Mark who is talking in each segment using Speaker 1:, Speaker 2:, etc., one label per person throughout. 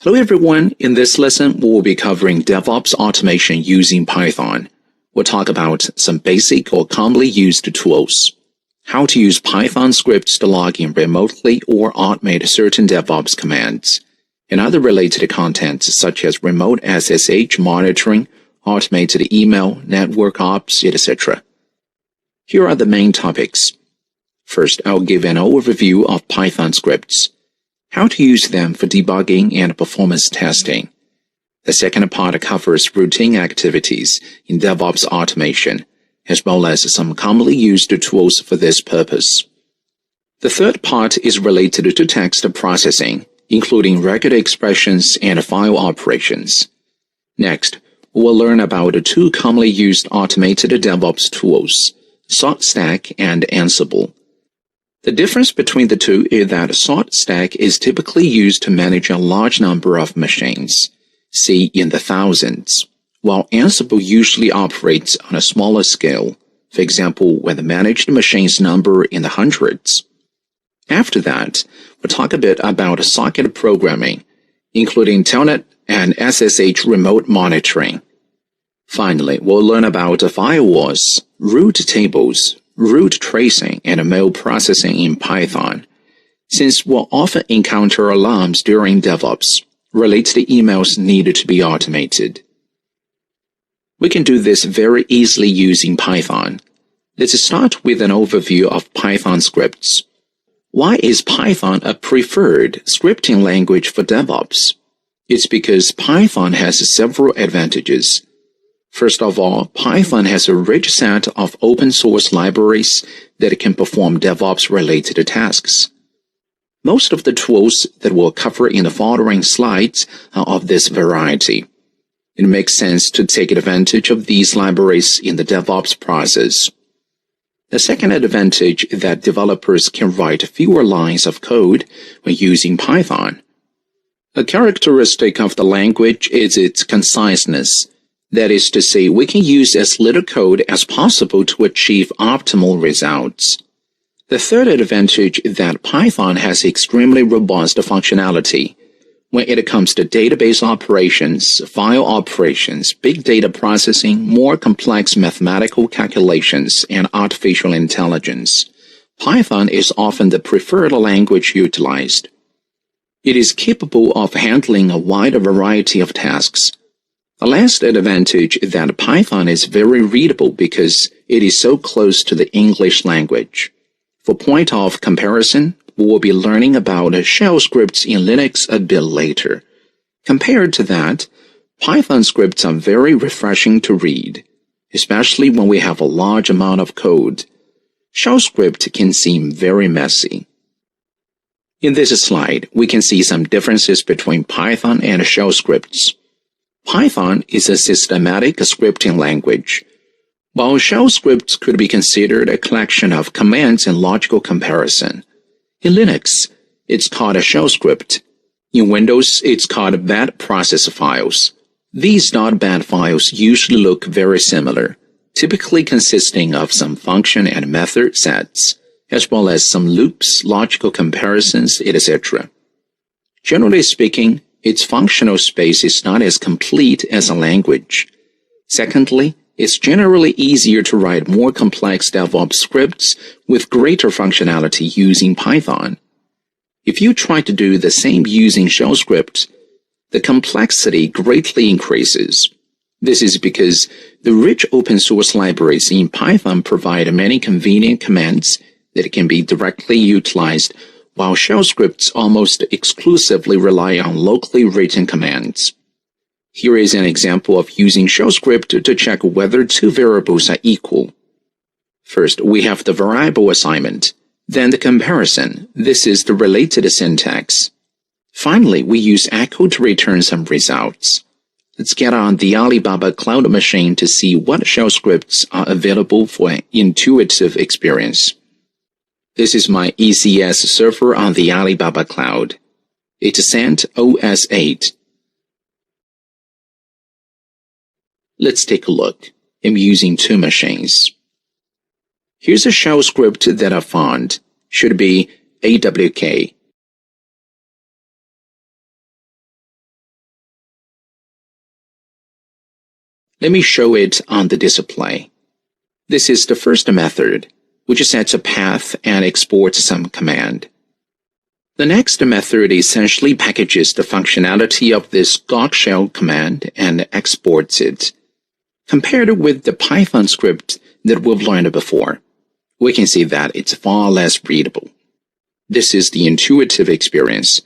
Speaker 1: Hello everyone, in this lesson we will be covering DevOps automation using Python. We'll talk about some basic or commonly used tools, how to use Python scripts to log in remotely or automate certain DevOps commands, and other related content such as remote SSH monitoring, automated email, network ops, etc. Here are the main topics. First, I'll give an overview of Python scripts, how to use them for debugging and performance testing. The second part covers routine activities in DevOps automation, as well as some commonly used tools for this purpose. The third part is related to text processing, including regular expressions and file operations. Next, we'll learn about two commonly used automated DevOps tools, saltstack and Ansible. The difference between the two is that saltstack is typically used to manage a large number of machines, see in the thousands, while Ansible usually operates on a smaller scale, for example, when the managed machines number in the hundreds. After that, we'll talk a bit about socket programming, including Telnet and SSH remote monitoring. Finally, we'll learn about firewalls, root tables, root tracing, and mail processing in Python. Since we'll often encounter alarms during DevOps, related emails need to be automated. We can do this very easily using Python. Let's start with an overview of Python scripts. Why is Python a preferred scripting language for DevOps? It's because Python has several advantages. First of all, Python has a rich set of open-source libraries that can perform DevOps-related tasks. Most of the tools that we'll cover in the following slides are of this variety. It makes sense to take advantage of these libraries in the DevOps process. The second advantage is that developers can write fewer lines of code when using Python. A characteristic of the language is its conciseness. That is to say, we can use as little code as possible to achieve optimal results. The third advantage is that Python has extremely robust functionality. When it comes to database operations, file operations, big data processing, more complex mathematical calculations, and artificial intelligence, Python is often the preferred language utilized. It is capable of handling a wide variety of tasks. The last advantage is that Python is very readable because it is so close to the English language. For point of comparison, we will be learning about shell scripts in Linux a bit later. Compared to that, Python scripts are very refreshing to read, especially when we have a large amount of code. Shell script can seem very messy. In this slide, we can see some differences between Python and shell scripts. Python is a systematic scripting language, while shell scripts could be considered a collection of commands and logical comparison. In Linux, it's called a shell script. In Windows, it's called bat process files. These .bat files usually look very similar, typically consisting of some function and method sets, as well as some loops, logical comparisons, etc. Generally speaking, its functional space is not as complete as a language. Secondly, it's generally easier to write more complex DevOps scripts with greater functionality using Python. If you try to do the same using shell scripts, the complexity greatly increases. This is because the rich open-source libraries in Python provide many convenient commands that can be directly utilized, while shell scripts almost exclusively rely on locally written commands. Here is an example of using shell script to check whether two variables are equal. First, we have the variable assignment, then the comparison. This is the related syntax. Finally, we use echo to return some results. Let's get on the Alibaba Cloud machine to see what shell scripts are available for an intuitive experience. This is my ECS server on the Alibaba Cloud. It's CentOS 8. Let's take a look. I'm using two machines. Here's a shell script that I found. Should be AWK. Let me show it on the display. This is the first method, which sets a path and exports some command. The next method essentially packages the functionality of this Gawk shell command and exports it. Compared with the Python script that we've learned before, we can see that it's far less readable. This is the intuitive experience.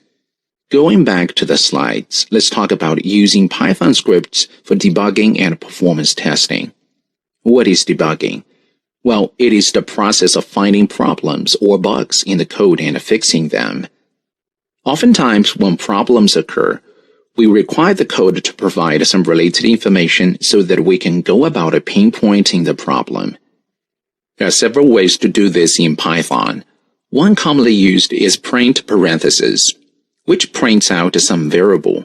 Speaker 1: Going back to the slides, let's talk about using Python scripts for debugging and performance testing. What is debugging? Well, it is the process of finding problems or bugs in the code and fixing them. Oftentimes, when problems occur, we require the code to provide some related information so that we can go about pinpointing the problem. There are several ways to do this in Python. One commonly used is print parentheses, which prints out some variable.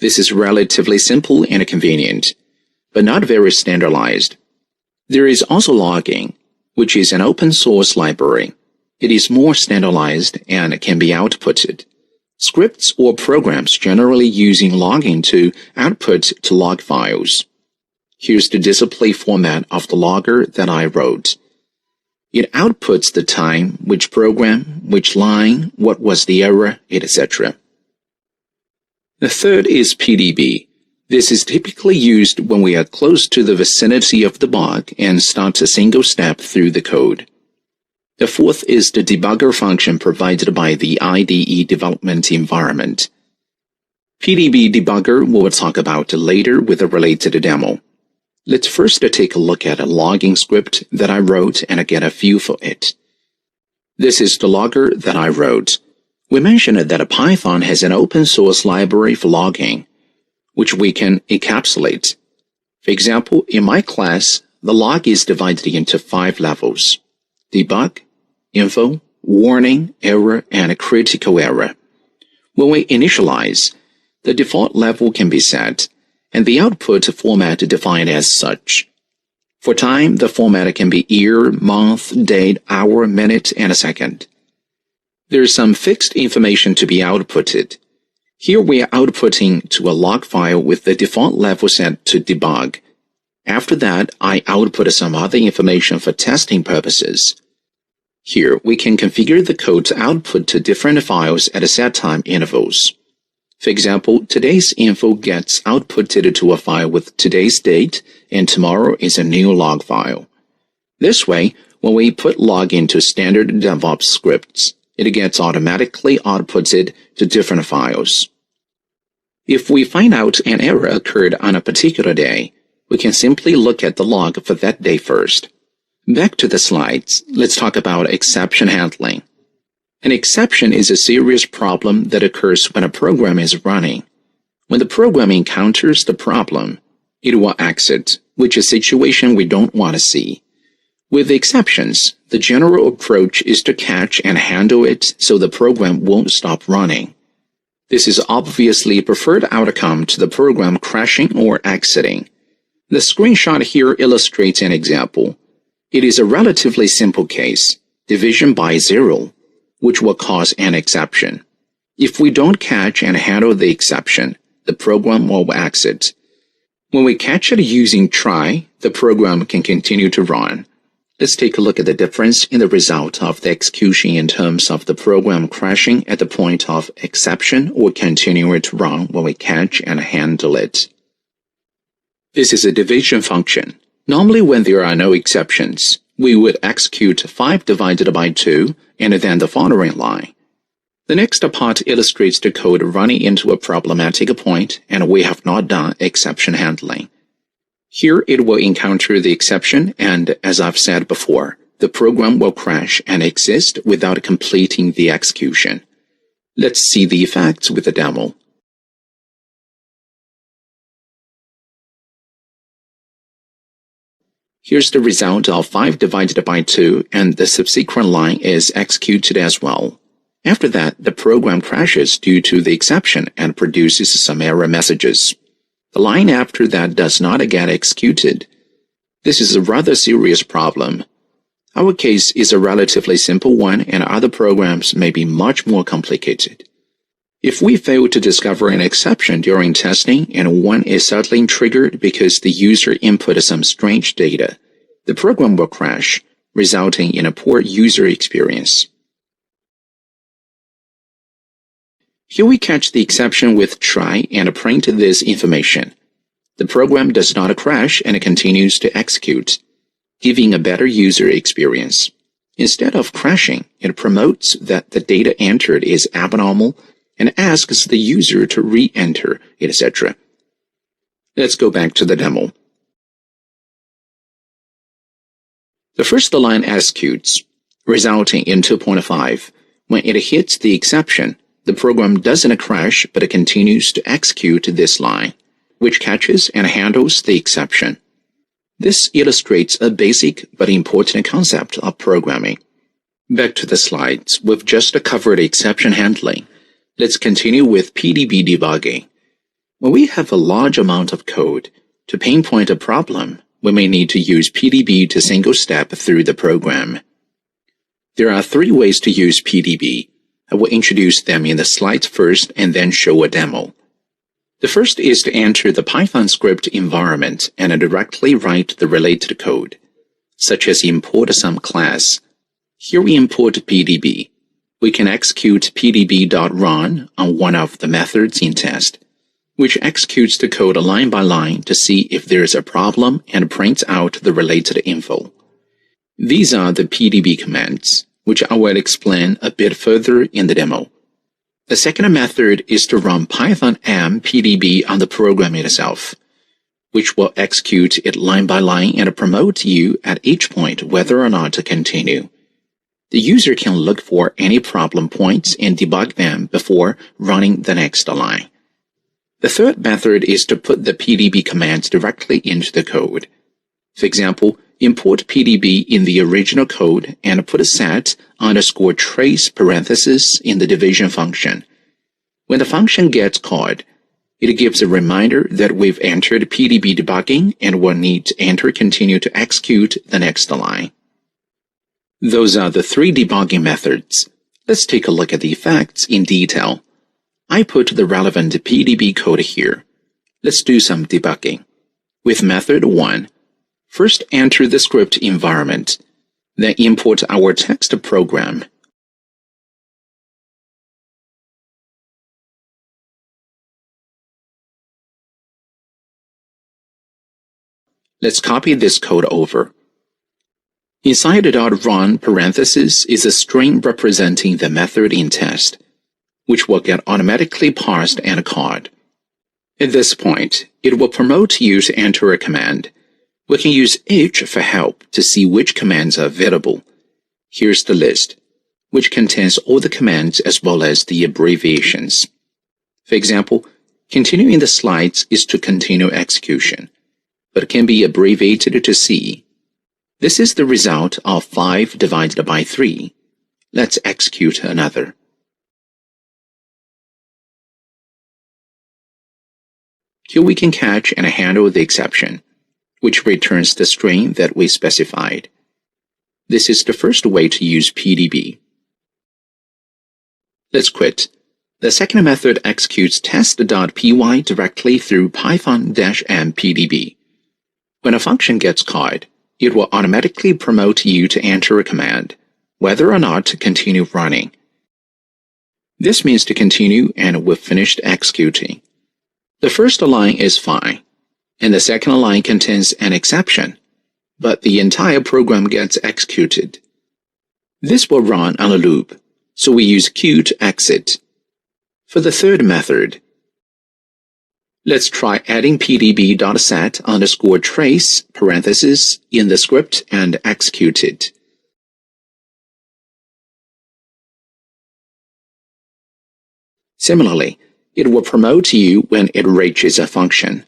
Speaker 1: This is relatively simple and convenient, but not very standardized. There is also logging, which is an open source library. It is more standardized and can be outputted. Scripts or programs generally using logging to output to log files. Here's the display format of the logger that I wrote. It outputs the time, which program, which line, what was the error, etc. The third is PDB. This is typically used when we are close to the vicinity of the bug and start a single step through the code. The fourth is the debugger function provided by the IDE development environment. PDB debugger we will talk about later with a related demo. Let's first take a look at a logging script that I wrote and get a feel for it. This is the logger that I wrote. We mentioned that Python has an open source library for logging, which we can encapsulate. For example, in my class, the log is divided into 5 levels: debug, info, warning, error, and critical error. When we initialize, the default level can be set, and the output format defined as such. For time, the format can be year, month, date, hour, minute, and second. There is some fixed information to be outputted. Here we are outputting to a log file with the default level set to debug. After that, I output some other information for testing purposes. Here, we can configure the code to output to different files at set time intervals. For example, today's info gets outputted to a file with today's date, and tomorrow is a new log file. This way, when we put log into standard DevOps scripts, it gets automatically outputted to different files. If we find out an error occurred on a particular day, we can simply look at the log for that day first. Back to the slides, let's talk about exception handling. An exception is a serious problem that occurs when a program is running. When the program encounters the problem, it will exit, which is a situation we don't want to see. With exceptions, the general approach is to catch and handle it so the program won't stop running. This is obviously a preferred outcome to the program crashing or exiting. The screenshot here illustrates an example. It is a relatively simple case, division by 0, which will cause an exception. If we don't catch and handle the exception, the program will exit. When we catch it using try, the program can continue to run. Let's take a look at the difference in the result of the execution in terms of the program crashing at the point of exception or continuing to run when we catch and handle it. This is a division function. Normally, when there are no exceptions, we would execute 5 divided by 2 and then the following line. The next part illustrates the code running into a problematic point, and we have not done exception handling. Here it will encounter the exception, and as I've said before, the program will crash and exist without completing the execution. Let's see the effects with the demo. Here's the result of 5 divided by 2, and the subsequent line is executed as well. After that, the program crashes due to the exception and produces some error messages. The line after that does not get executed. This is a rather serious problem. Our case is a relatively simple one, and other programs may be much more complicated. If we fail to discover an exception during testing and one is suddenly triggered because the user input some strange data, the program will crash, resulting in a poor user experience. Here we catch the exception with try and print this information. The program does not crash and continues to execute, giving a better user experience. Instead of crashing, it promotes that the data entered is abnormal and asks the user to re-enter, etc. Let's go back to the demo. The first line executes, resulting in 2.5. When it hits the exception, the program doesn't crash but continues to execute this line, which catches and handles the exception. This illustrates a basic but important concept of programming. Back to the slides, we've just covered exception handling. Let's continue with PDB debugging. When we have a large amount of code, to pinpoint a problem, we may need to use PDB to single step through the program. There are 3 ways to use PDB. I will introduce them in the slides first and then show a demo. The first is to enter the Python script environment and directly write the related code, such as import some class. Here we import PDB. We can execute pdb.run on one of the methods in test, which executes the code line by line to see if there is a problem and prints out the related info. These are the PDB commands, which I will explain a bit further in the demo. The second method is to run Python m PDB on the program itself, which will execute it line by line and promote you at each point whether or not to continue. The user can look for any problem points and debug them before running the next line. The third method is to put the PDB commands directly into the code. For example, import PDB in the original code and put a set_trace parenthesis in the division function. When the function gets called, it gives a reminder that we've entered PDB debugging and will need to enter continue to execute the next line. Those are the 3 debugging methods. Let's take a look at the effects in detail. I put the relevant PDB code here. Let's do some debugging. With method 1, first enter the script environment, then import our text program. Let's copy this code over. Inside the .run parenthesis is a string representing the method in test, which will get automatically parsed and called. At this point, it will promote you to enter a command. We can use H for help to see which commands are available. Here's the list, which contains all the commands as well as the abbreviations. For example, continuing the slides is to continue execution, but can be abbreviated to C. This is the result of 5 divided by 3. Let's execute another. Here we can catch and handle the exception, which returns the string that we specified. This is the first way to use PDB. Let's quit. The second method executes test.py directly through python-m PDB. When a function gets called, it will automatically promote you to enter a command, whether or not to continue running. This means to continue and we've finished executing. The first line is fine, and the second line contains an exception, but the entire program gets executed. This will run on a loop, so we use Q to exit. For the third method, let's try adding pdb.set_trace parenthesis in the script and execute it. Similarly, it will promote you when it reaches a function.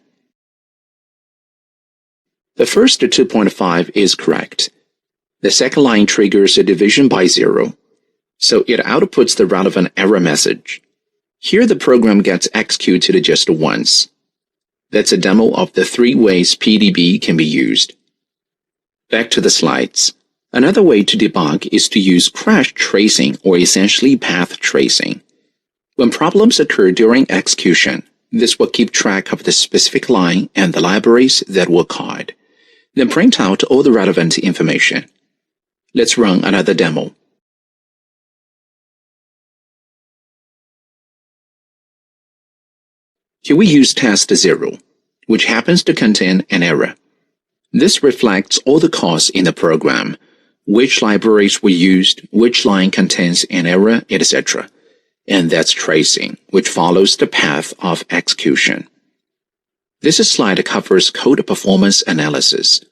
Speaker 1: The first 2.5 is correct. The second line triggers a division by 0, so it outputs the relevant error message. Here the program gets executed just once. That's a demo of the 3 ways PDB can be used. Back to the slides. Another way to debug is to use crash tracing or essentially path tracing. When problems occur during execution, this will keep track of the specific line and the libraries that were called, then print out all the relevant information. Let's run another demo. Here we use test 0, which happens to contain an error. This reflects all the calls in the program, which libraries were used, which line contains an error, etc. And that's tracing, which follows the path of execution. This slide covers code performance analysis.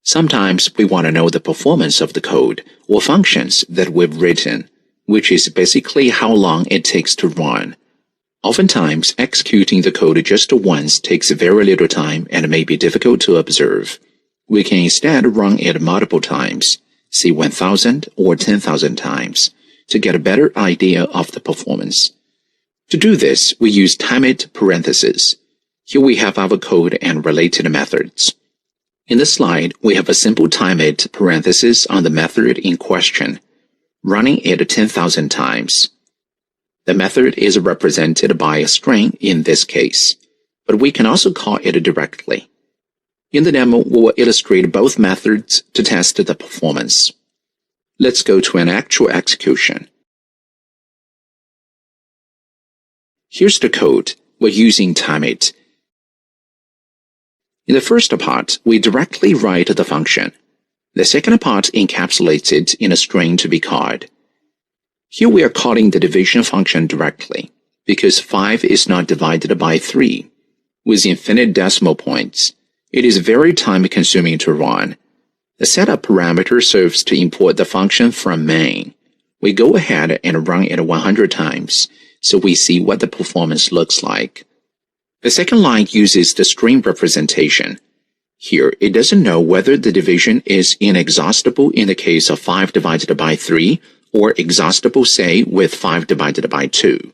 Speaker 1: Sometimes we want to know the performance of the code or functions that we've written, which is basically how long it takes to run. Oftentimes, executing the code just once takes very little time and may be difficult to observe. We can instead run it multiple times, say 1,000 or 10,000 times, to get a better idea of the performance. To do this, we use timed parentheses. Here we have our code and related methods. In the slide, we have a simple timed parenthesis on the method in question, running it 10,000 times. The method is represented by a string in this case, but we can also call it directly. In the demo, we will illustrate both methods to test the performance. Let's go to an actual execution. Here's the code. We're using timed. In the first part, we directly write the function. The second part encapsulates it in a string to be called. Here we are calling the division function directly, because 5 is not divided by 3. With infinite decimal points, it is very time-consuming to run. The setup parameter serves to import the function from main. We go ahead and run it 100 times, so we see what the performance looks like. The second line uses the string representation. Here, it doesn't know whether the division is inexhaustible in the case of 5 divided by 3, or exhaustible, say, with 5 divided by 2.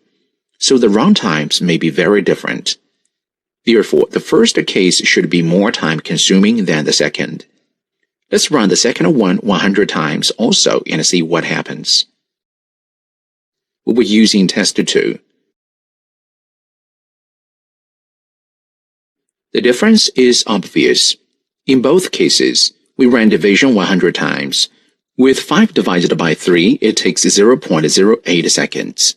Speaker 1: So the run times may be very different. Therefore, the first case should be more time-consuming than the second. Let's run the second one 100 times also and see what happens. We were using test 2. The difference is obvious. In both cases, we ran division 100 times. With 5 divided by 3, it takes 0.08 seconds.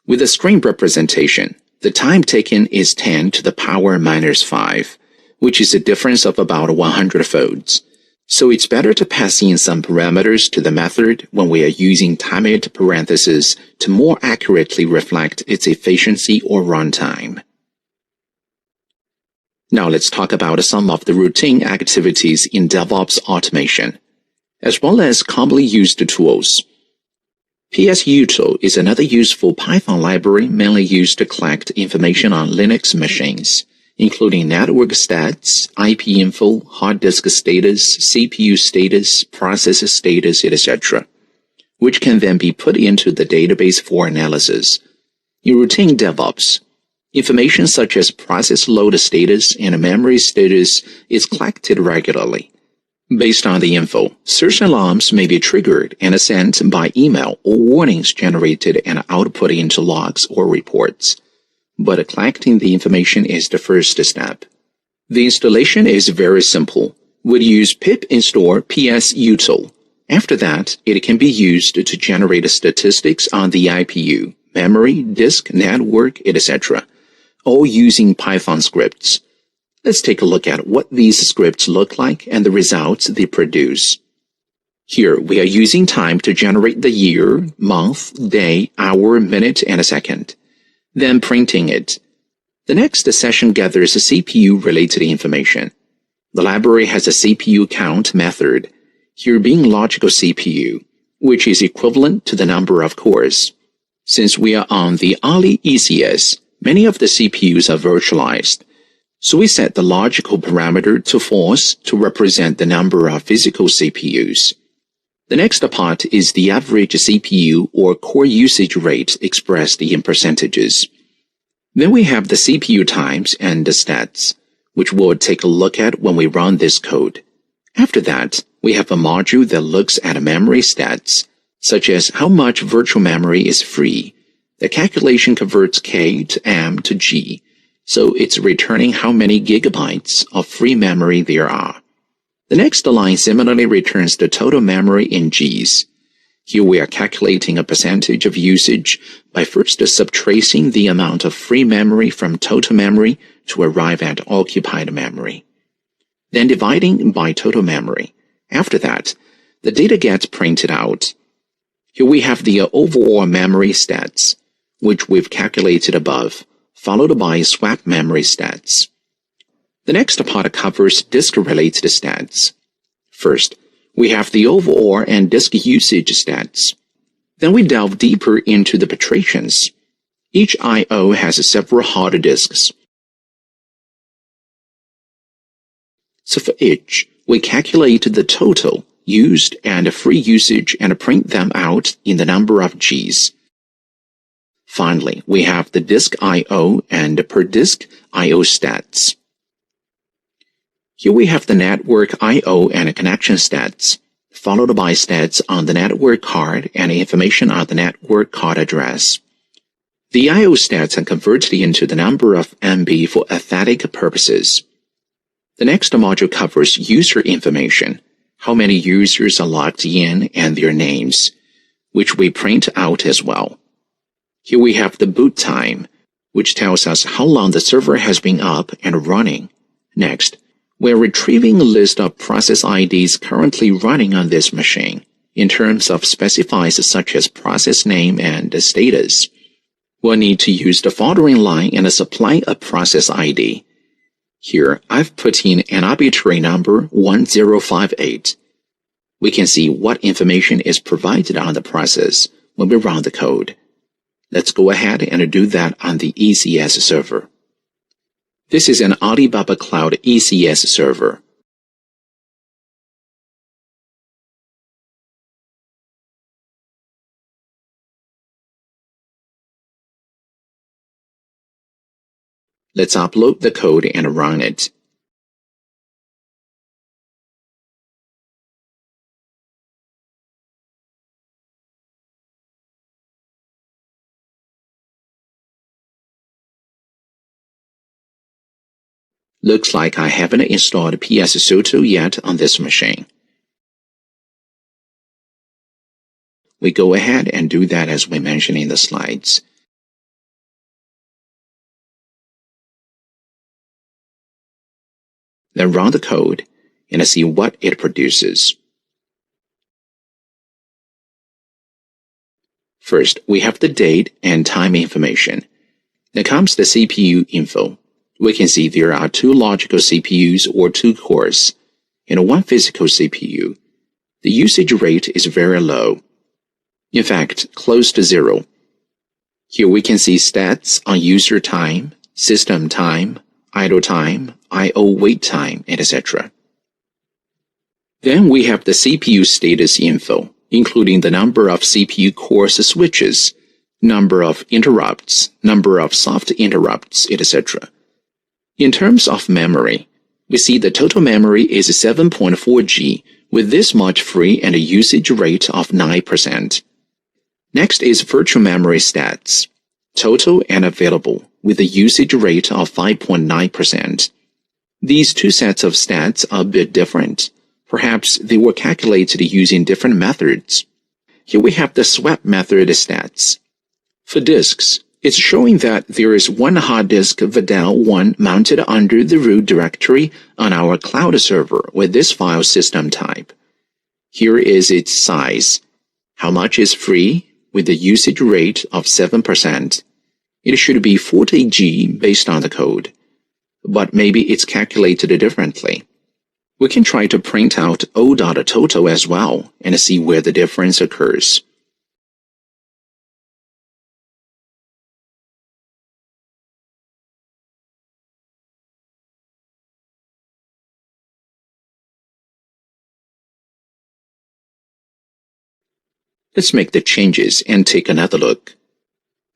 Speaker 1: With a string representation, the time taken is 10 to the power minus 5, which is a difference of about 100 folds. So it's better to pass in some parameters to the method when we are using timed parentheses to more accurately reflect its efficiency or runtime. Now let's talk about some of the routine activities in DevOps automation, as well as commonly used tools. PSUtil is another useful Python library mainly used to collect information on Linux machines, including network stats, IP info, hard disk status, CPU status, processor status, etc., which can then be put into the database for analysis. In routine DevOps, information such as process load status and memory status is collected regularly. Based on the info, certain alarms may be triggered and sent by email or warnings generated and output into logs or reports. But collecting the information is the first step. The installation is very simple. We'll use pip install PSUtil. After that, it can be used to generate statistics on the IPU, memory, disk, network, etc., all using Python scripts. Let's take a look at what these scripts look like and the results they produce. Here, we are using time to generate the year, month, day, hour, minute, and a second, then printing it. The next session gathers CPU-related information. The library has a CPU count method, here being logical CPU, which is equivalent to the number of cores. Since we are on the Ali ECS, many of the CPUs are virtualized. So we set the logical parameter to false to represent the number of physical CPUs. The next part is the average CPU or core usage rate expressed in percentages. Then we have the CPU times and the stats, which we'll take a look at when we run this code. After that, we have a module that looks at memory stats, such as how much virtual memory is free, The calculation converts K to M to G, so it's returning how many gigabytes of free memory there are. The next line similarly returns the total memory in Gs. Here we are calculating a percentage of usage by first subtracting the amount of free memory from total memory to arrive at occupied memory, then dividing by total memory. After that, the data gets printed out. Here we have the overall memory stats, which we've calculated above, followed by swap memory stats. The next part covers disk-related stats. First, we have the overall and disk usage stats. Then we delve deeper into the partitions. Each I/O has several hard disks. So for each, we calculate the total used and free usage and print them out in the number of Gs. Finally, we have the disk I/O and per disk I/O stats. Here we have the network I/O and connection stats, followed by stats on the network card and information on the network card address. The I/O stats are converted into the number of MB for aesthetic purposes. The next module covers user information, how many users are logged in and their names, which we print out as well. Here we have the boot time, which tells us how long the server has been up and running. Next, we're retrieving a list of process IDs currently running on this machine, in terms of specifiers such as process name and status. We'll need to use the following line and supply a process ID. Here, I've put in an arbitrary number 1058. We can see what information is provided on the process when we run the code. Let's go ahead and do that on the ECS server. This is an Alibaba Cloud ECS server. Let's upload the code and run it. Looks like I haven't installed PSSoto yet on this machine. We go ahead and do that as we mentioned in the slides. Then run the code and see what it produces. First, we have the date and time information. Then comes the CPU info. We can see there are 2 logical CPUs or 2 cores, and 1 physical CPU. The usage rate is very low. In fact, close to 0. Here we can see stats on user time, system time, idle time, I/O wait time, etc. Then we have the CPU status info, including the number of CPU cores switches, number of interrupts, number of soft interrupts, etc. In terms of memory, we see the total memory is 7.4 G with this much free and a usage rate of 9%. Next is virtual memory stats, total and available, with a usage rate of 5.9%. These 2 sets of stats are a bit different. Perhaps they were calculated using different methods. Here we have the swap method stats. For disks, it's showing that there is 1 hard disk Vidal 1 mounted under the root directory on our cloud server with this file system type. Here is its size. How much is free with the usage rate of 7%. It should be 40 G based on the code, but maybe it's calculated differently. We can try to print out O.total as well and see where the difference occurs. Let's make the changes and take another look.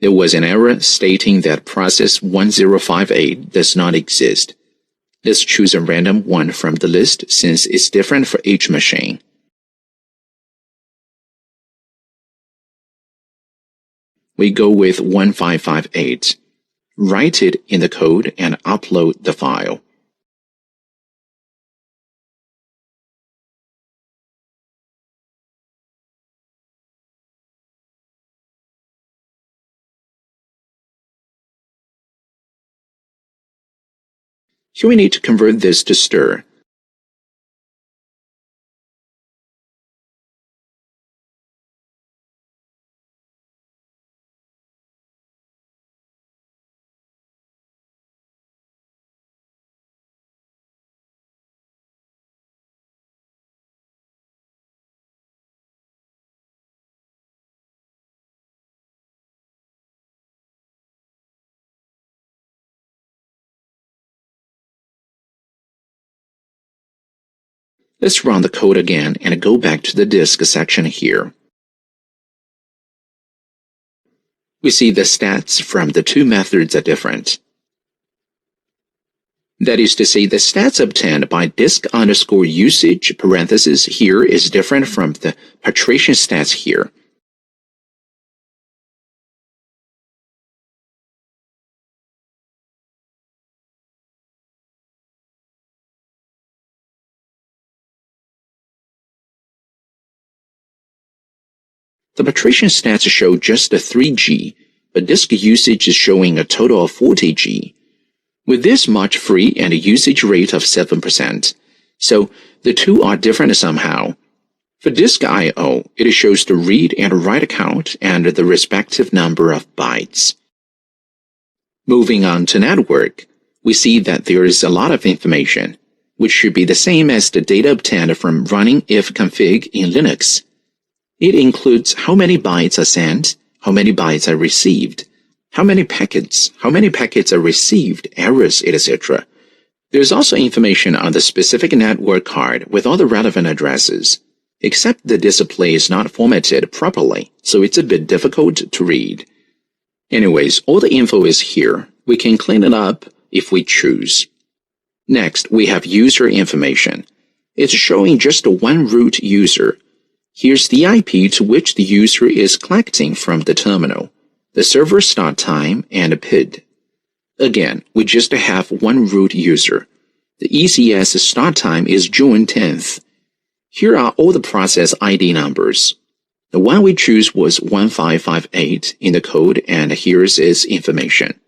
Speaker 1: There was an error stating that process 1058 does not exist. Let's choose a random one from the list since it's different for each machine. we go with 1558. Write it in the code and upload the file. Here we need to convert this to stir. Let's run the code again and go back to the disk section here. We see the stats from the two methods are different. That is to say, the stats obtained by disk_usage parentheses here is different from the partition stats here. The partition stats show just a 3G, but disk usage is showing a total of 40G. With this much free and a usage rate of 7%. So the two are different somehow. For disk I/O, it shows the read and write count and the respective number of bytes. Moving on to network, we see that there is a lot of information, which should be the same as the data obtained from running ifconfig in Linux. It includes how many bytes are sent, how many bytes are received, how many packets are received, errors, etc. There's also information on the specific network card with all the relevant addresses, except the display is not formatted properly, so it's a bit difficult to read. Anyways, all the info is here. We can clean it up if we choose. Next, we have user information. It's showing just one root user. Here's the IP to which the user is collecting from the terminal, the server start time, and a PID. Again, we just have one root user. The ECS start time is June 10th. Here are all the process ID numbers. The one we choose was 1558 in the code, and here's its information.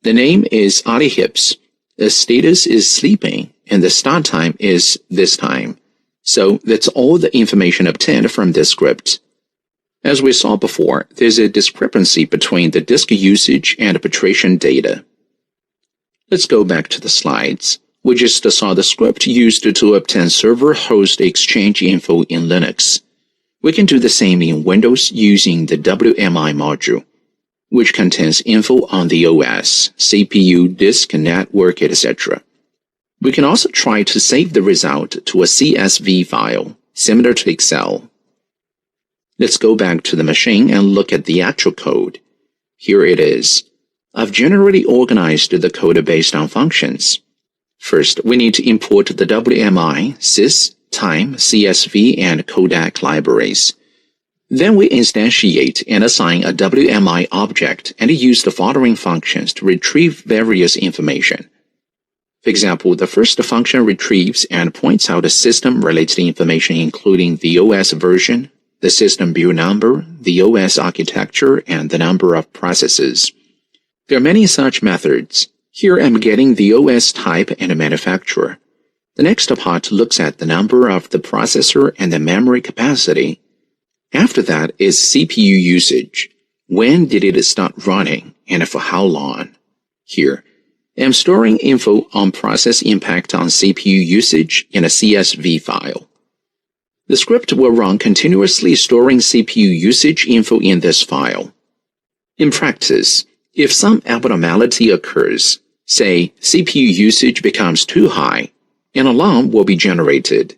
Speaker 1: The name is AliHips, the status is sleeping, and the start time is this time. So that's all the information obtained from this script. As we saw before, there's a discrepancy between the disk usage and partition data. Let's go back to the slides. We just saw the script used to obtain server-host exchange info in Linux. We can do the same in Windows using the WMI module, which contains info on the OS, CPU, disk, network, etc. We can also try to save the result to a CSV file, similar to Excel. Let's go back to the machine and look at the actual code. Here it is. I've generally organized the code based on functions. First, we need to import the WMI, sys, time, CSV, and codec libraries. Then we instantiate and assign a WMI object and use the following functions to retrieve various information. For example, the first function retrieves and points out the system-related information including the OS version, the system build number, the OS architecture, and the number of processes. There are many such methods. Here I'm getting the OS type and manufacturer. The next part looks at the number of the processor and the memory capacity. After that is CPU usage. When did it start running and for how long? Here, I'm storing info on process impact on CPU usage in a CSV file. The script will run continuously storing CPU usage info in this file. In practice, if some abnormality occurs, say CPU usage becomes too high, an alarm will be generated.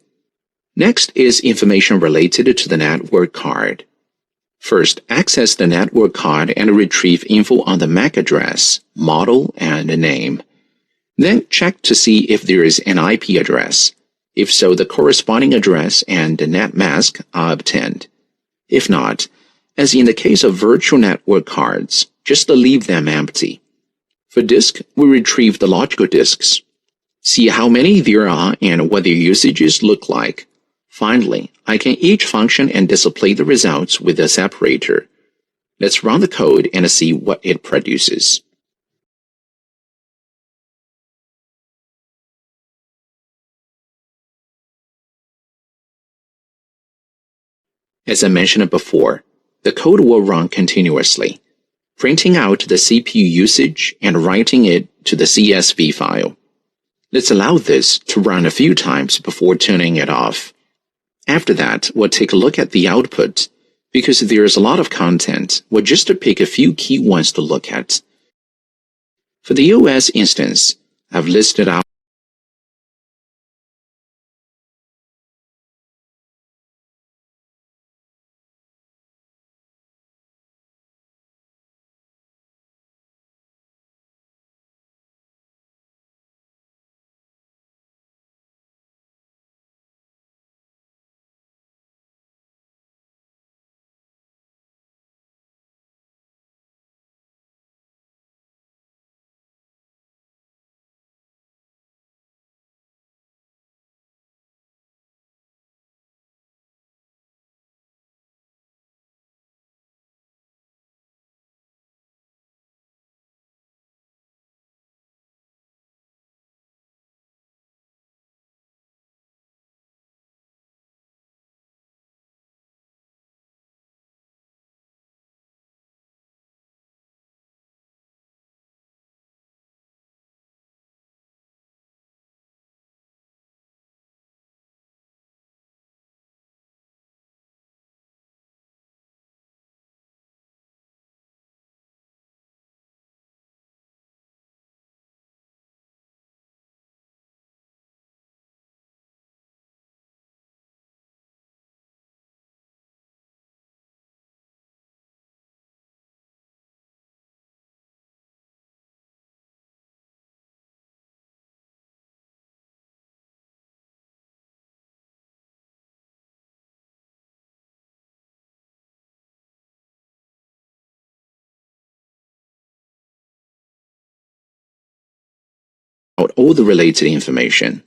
Speaker 1: Next is information related to the network card. First, access the network card and retrieve info on the MAC address, model, and name. Then check to see if there is an IP address. If so, the corresponding address and the net mask are obtained. If not, As in the case of virtual network cards, just leave them empty. For disk, we retrieve the logical disks. See how many there are and what their usages look like. Finally, I can each function and display the results with a separator. Let's run the code and see what it produces. As I mentioned before, the code will run continuously, printing out the CPU usage and writing it to the CSV file. Let's allow this to run a few times before turning it off. After that, we'll take a look at the output. Because there's a lot of content, we'll just pick a few key ones to look at. For the OS instance, I've listed out all the related information.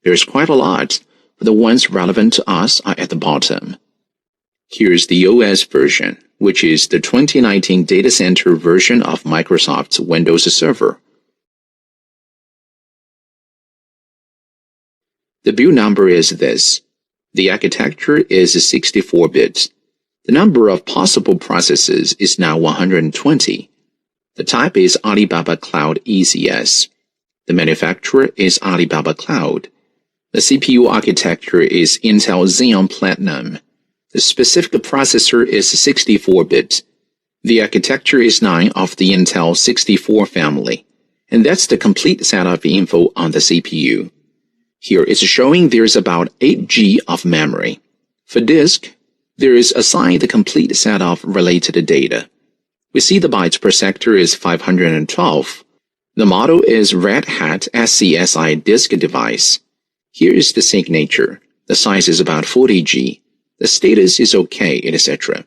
Speaker 1: There's quite a lot, but the ones relevant to us are at the bottom. Here's the OS version, which is the 2019 data center version of Microsoft's Windows Server. The build number is this. The architecture is 64-bit. The number of possible processes is now 120. The type is Alibaba Cloud ECS. The manufacturer is Alibaba Cloud. The CPU architecture is Intel Xeon Platinum. The specific processor is 64-bit. The architecture is 9 of the Intel 64 family. And that's the complete set of info on the CPU. Here it's showing there's about 8 GB of memory. For disk, there is assigned the complete set of related data. We see the bytes per sector is 512. The model is Red Hat SCSI disk device. Here is the signature. The size is about 40 GB. The status is OK, etc.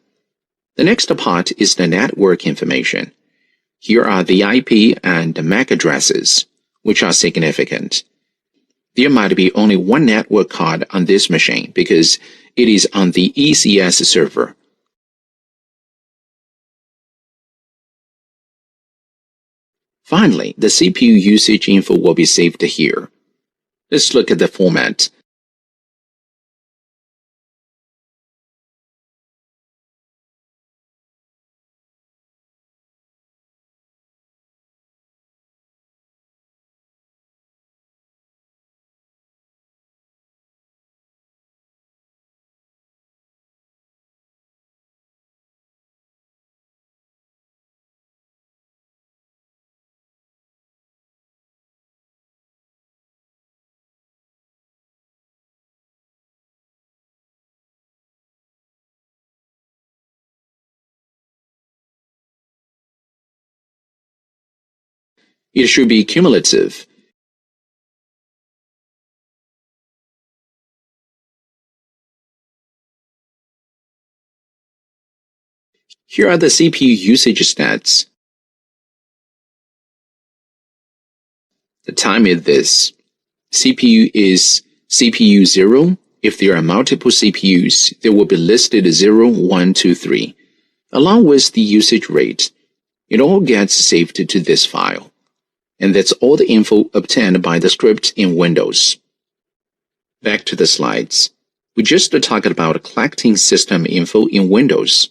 Speaker 1: The next part is the network information. Here are the IP and the MAC addresses, which are significant. There might be only one network card on this machine because it is on the ECS server. Finally, the CPU usage info will be saved here. Let's look at the format. It should be cumulative. Here are the CPU usage stats. The time is this. CPU is CPU 0. If there are multiple CPUs, they will be listed 0, 1, 2, 3. Along with the usage rate, it all gets saved to this file. And that's all the info obtained by the script in Windows. Back to the slides. We just talked about collecting system info in Windows.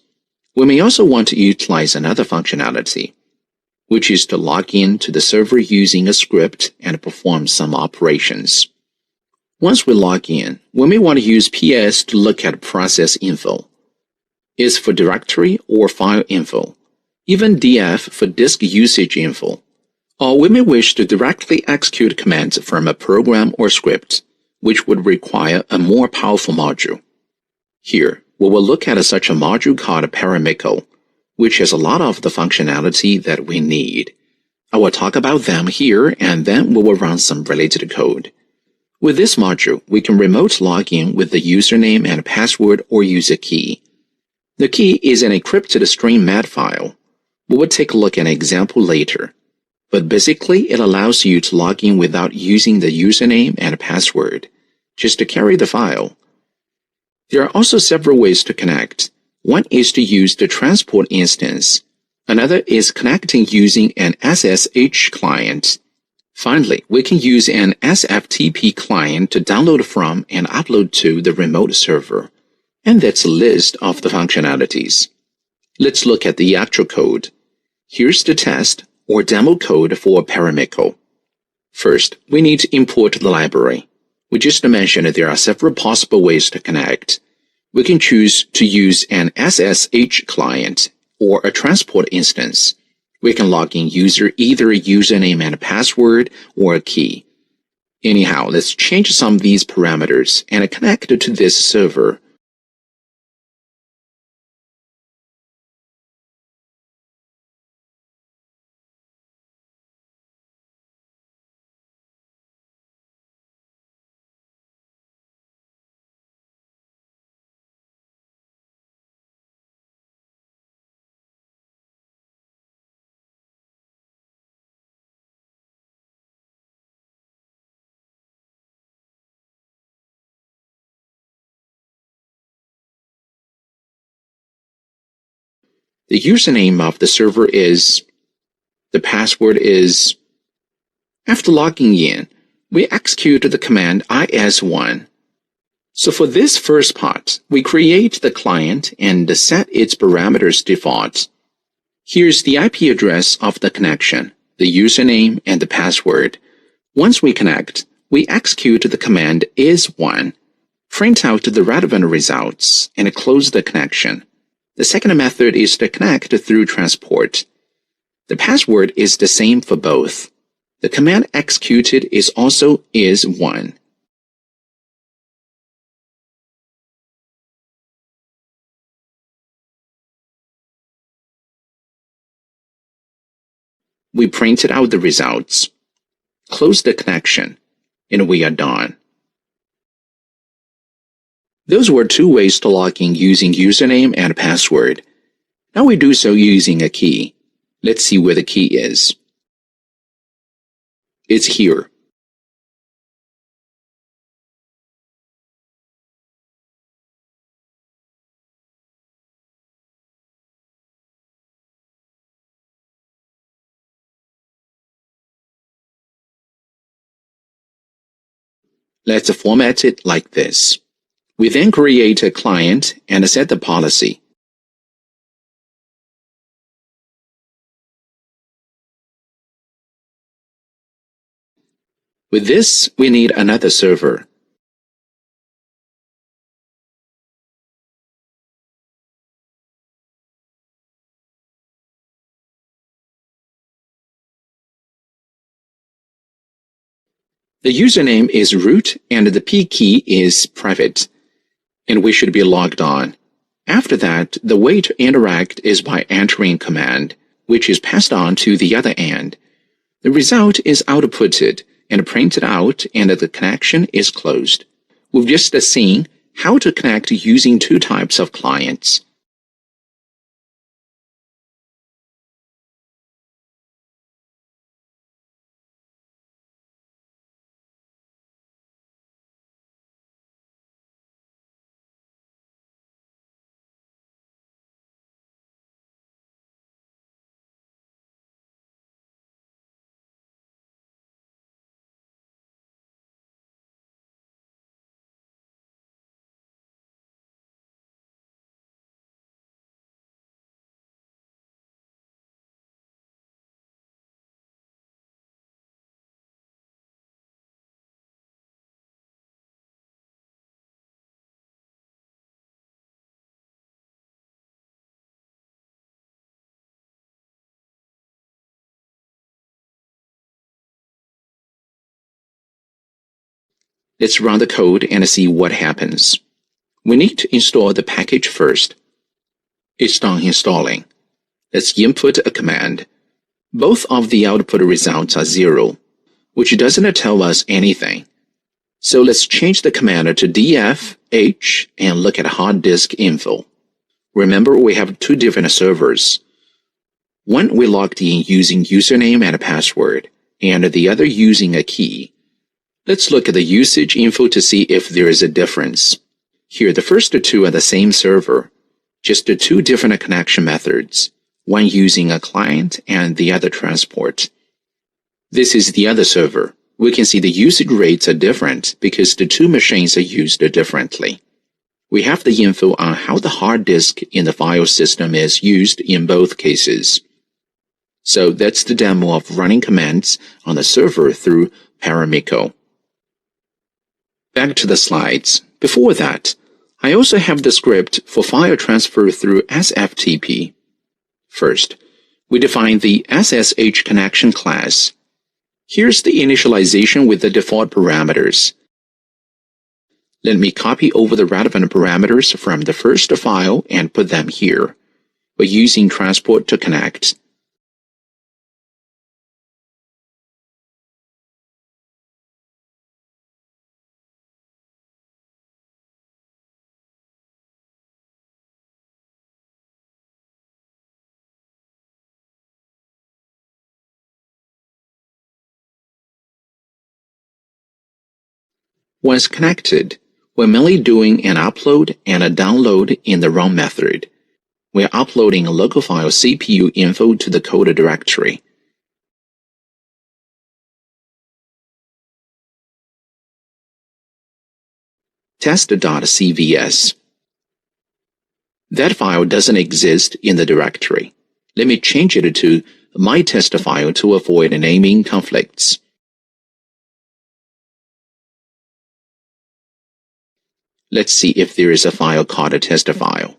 Speaker 1: We may also want to utilize another functionality, which is to log in to the server using a script and perform some operations. Once we log in, we may want to use PS to look at process info. It's for directory or file info, even DF for disk usage info. Or we may wish to directly execute commands from a program or script, which would require a more powerful module. Here, we will look at such a module called Paramiko, which has a lot of the functionality that we need. I will talk about them here, and then we will run some related code. With this module, we can remote log in with the username and password or use a key. The key is an encrypted string mat file. We will take a look at an example later. But basically, it allows you to log in without using the username and password, just to carry the file. There are also several ways to connect. One is to use the transport instance. Another is connecting using an SSH client. Finally, we can use an SFTP client to download from and upload to the remote server. And that's a list of the functionalities. Let's look at the actual code. Here's the test or demo code for Paramiko. First, we need to import the library. We just mentioned that there are several possible ways to connect. We can choose to use an SSH client or a transport instance. We can log in either a username and a password or a key. Anyhow, let's change some of these parameters and connect to this server. The username of the server is, the password is. After logging in, we execute the command is1. So for this first part, we create the client and set its parameters default. Here's the IP address of the connection, the username, and the password. Once we connect, we execute the command is1, print out the relevant results, and close the connection. The second method is to connect through transport. The password is the same for both. The command executed is also is1. We printed out the results, close the connection, and we are done. Those were two ways to log in using username and password. Now we do so using a key. Let's see where the key is. It's here. Let's format it like this. We then create a client and set the policy. With this, we need another server. The username is root and the P key is private, and we should be logged on. After that, the way to interact is by entering command, which is passed on to the other end. The result is outputted and printed out, and the connection is closed. We've just seen how to connect using two types of clients. Let's run the code and see what happens. We need to install the package first. It's done installing. Let's input a command. Both of the output results are 0, which doesn't tell us anything. So let's change the command to df-h and look at hard disk info. Remember, we have two different servers. One we logged in using username and password, and the other using a key. Let's look at the usage info to see if there is a difference. Here, the first two are the same server, just two different connection methods, one using a client and the other transport. This is the other server. We can see the usage rates are different because the two machines are used differently. We have the info on how the hard disk in the file system is used in both cases. So that's the demo of running commands on the server through Paramiko. Back to the slides. Before that, I also have the script for file transfer through SFTP. First, we define the SSH connection class. Here's the initialization with the default parameters. Let me copy over the relevant parameters from the first file and put them here. We're using transport to connect. Once connected, we're mainly doing an upload and a download in the run method. We're uploading a local file CPU info to the code directory. Test.cvs. That file doesn't exist in the directory. Let me change it to my test file to avoid naming conflicts. Let's see if there is a file called a test file.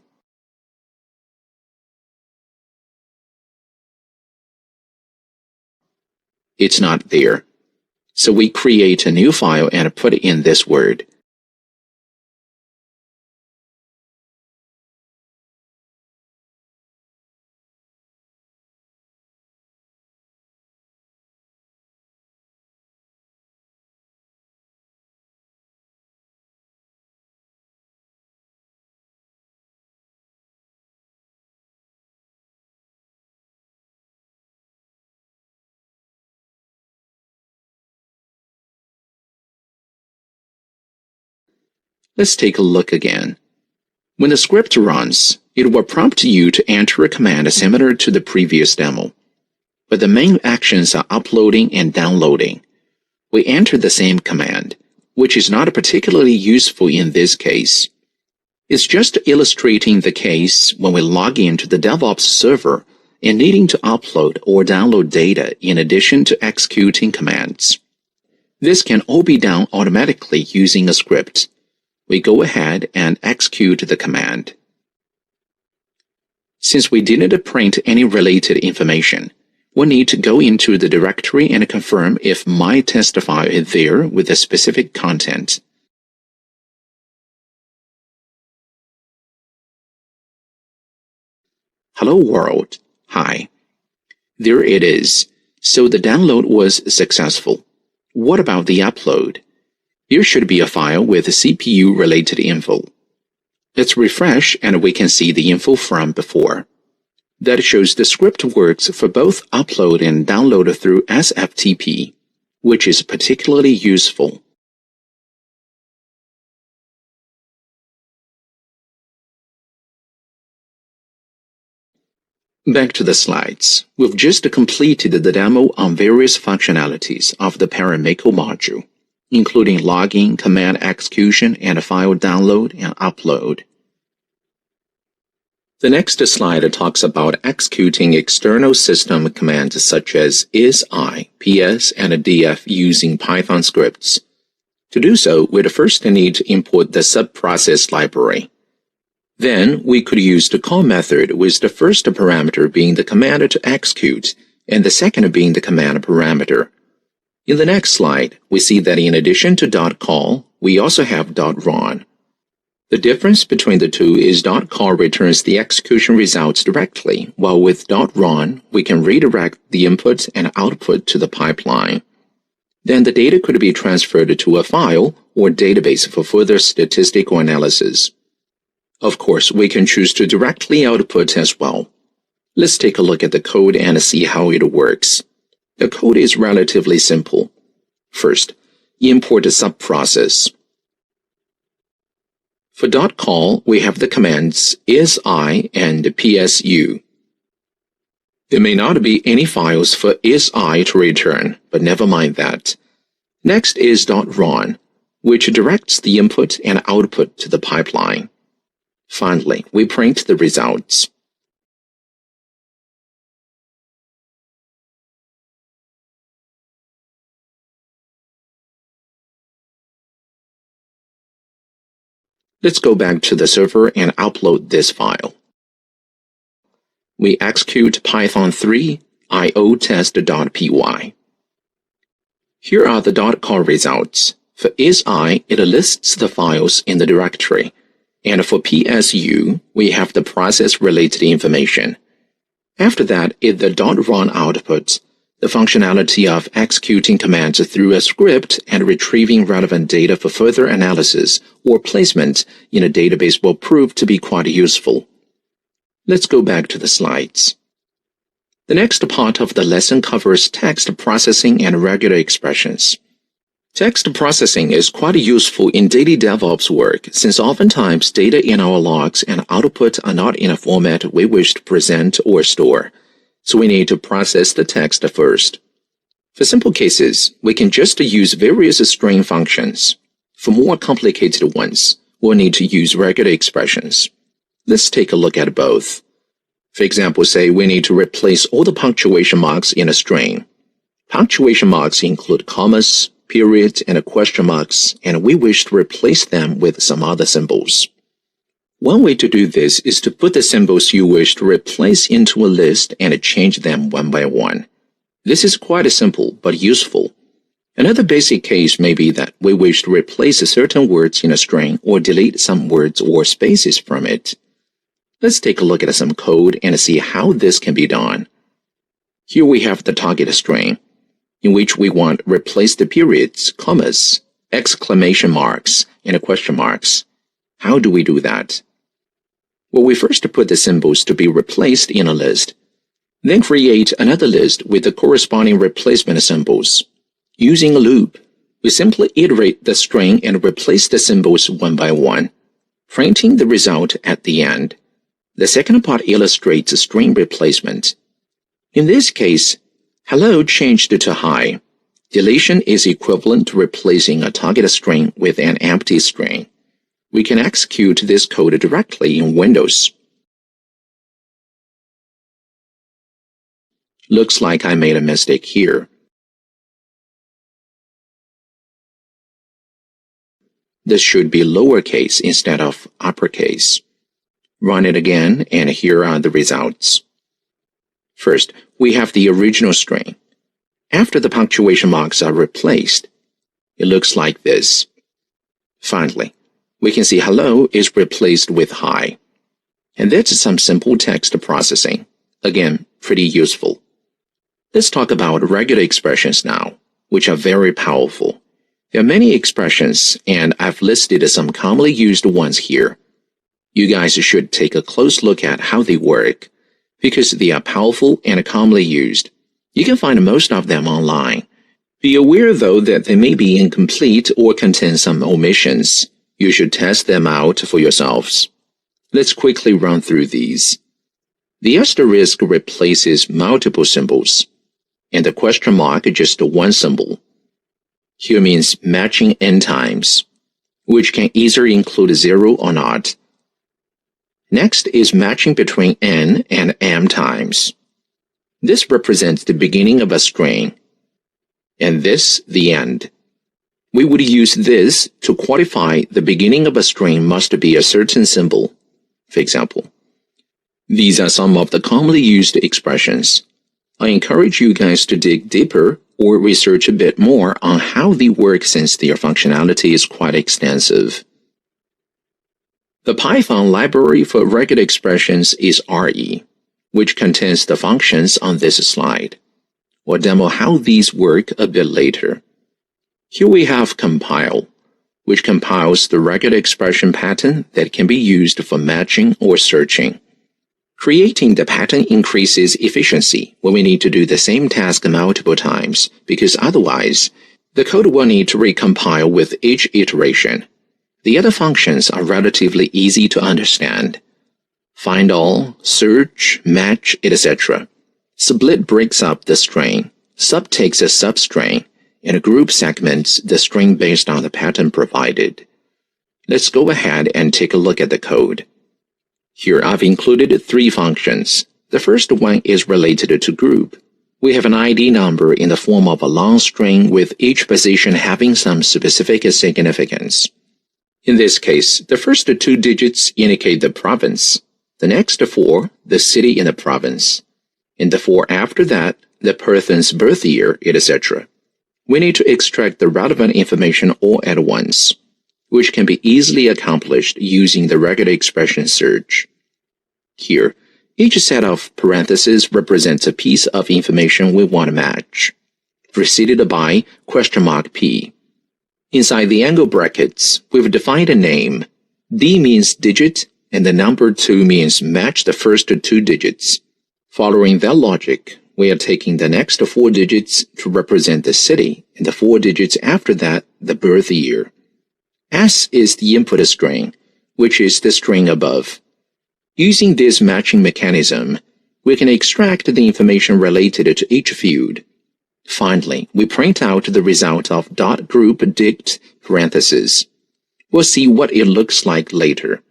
Speaker 1: It's not there. So we create a new file and put in this word. Let's take a look again. When the script runs, it will prompt you to enter a command similar to the previous demo. But the main actions are uploading and downloading. We enter the same command, which is not particularly useful in this case. It's just illustrating the case when we log into the DevOps server and needing to upload or download data in addition to executing commands. This can all be done automatically using a script. We go ahead and execute the command. Since we didn't print any related information, we need to go into the directory and confirm if my test file is there with the specific content. Hello world. Hi. There it is. So the download was successful. What about the upload? There should be a file with CPU-related info. Let's refresh and we can see the info from before. That shows the script works for both upload and download through SFTP, which is particularly useful. Back to the slides. We've just completed the demo on various functionalities of the Paramiko module, including logging, command execution, and file download and upload. The next slide talks about executing external system commands such as is-i, ps, and df using Python scripts. To do so, we'd first need to import the subprocess library. Then, we could use the call method with the first parameter being the command to execute, and the second being the command parameter. In the next slide, we see that in addition to .call, we also have .run. The difference between the two is .call returns the execution results directly, while with .run, we can redirect the input and output to the pipeline. Then the data could be transferred to a file or database for further statistical analysis. Of course, we can choose to directly output as well. Let's take a look at the code and see how it works. The code is relatively simple. First, import a subprocess. For .call, we have the commands is_i and psu. There may not be any files for is_i to return, but never mind that. Next is .run, which directs the input and output to the pipeline. Finally, we print the results. Let's go back to the server and upload this file. We execute python3 iotest.py. Here are the .call results. For is_i, it lists the files in the directory, and for psu, we have the process-related information. After that is the .run output, the functionality of executing commands through a script and retrieving relevant data for further analysis or placement in a database will prove to be quite useful. Let's go back to the slides. The next part of the lesson covers text processing and regular expressions. Text processing is quite useful in daily DevOps work since oftentimes data in our logs and output are not in a format we wish to present or store, so we need to process the text first. For simple cases, we can just use various string functions. For more complicated ones, we'll need to use regular expressions. Let's take a look at both. For example, say we need to replace all the punctuation marks in a string. Punctuation marks include commas, periods, and question marks, and we wish to replace them with some other symbols. One way to do this is to put the symbols you wish to replace into a list and change them one by one. This is quite simple but useful. Another basic case may be that we wish to replace certain words in a string or delete some words or spaces from it. Let's take a look at some code and see how this can be done. Here we have the target string, in which we want to replace the periods, commas, exclamation marks, and question marks. How do we do that? Well, we first put the symbols to be replaced in a list, then create another list with the corresponding replacement symbols. Using a loop, we simply iterate the string and replace the symbols one by one, printing the result at the end. The second part illustrates string replacement. In this case, hello changed to hi. Deletion is equivalent to replacing a target string with an empty string. We can execute this code directly in Windows. Looks like I made a mistake here. This should be lowercase instead of uppercase. Run it again, and here are the results. First, we have the original string. After the punctuation marks are replaced, it looks like this. Finally, we can see hello is replaced with hi. And that's some simple text processing. Again, pretty useful. Let's talk about regular expressions now, which are very powerful. There are many expressions, and I've listed some commonly used ones here. You guys should take a close look at how they work, because they are powerful and commonly used. You can find most of them online. Be aware, though, that they may be incomplete or contain some omissions. You should test them out for yourselves. Let's quickly run through these. The asterisk replaces multiple symbols, and the question mark is just one symbol. Here means matching n times, which can either include 0 or not. Next is matching between n and m times. This represents the beginning of a string, and this the end. We would use this to qualify the beginning of a string must be a certain symbol. For example, these are some of the commonly used expressions. I encourage you guys to dig deeper or research a bit more on how they work since their functionality is quite extensive. The Python library for regular expressions is RE, which contains the functions on this slide. We'll demo how these work a bit later. Here we have compile, which compiles the regular expression pattern that can be used for matching or searching. Creating the pattern increases efficiency when we need to do the same task multiple times, because otherwise, the code will need to recompile with each iteration. The other functions are relatively easy to understand. Find all, search, match, etc. Split breaks up the string, sub takes a substring, and group segments the string based on the pattern provided. Let's go ahead and take a look at the code. Here I've included 3 functions. The first one is related to group. We have an ID number in the form of a long string with each position having some specific significance. In this case, the first 2 digits indicate the province, the next 4, the city in the province, and the 4 after that, the person's birth year, etc. We need to extract the relevant information all at once, which can be easily accomplished using the regular expression search. Here, each set of parentheses represents a piece of information we want to match, preceded by $P. Inside the angle brackets, we've defined a name. D means digit, and the number 2 means match the first 2 digits. Following that logic, we are taking the next 4 digits to represent the city, and the 4 digits after that, the birth year. S is the input string, which is the string above. Using this matching mechanism, we can extract the information related to each field. Finally, we print out the result of .group_dict parentheses. We'll see what it looks like later.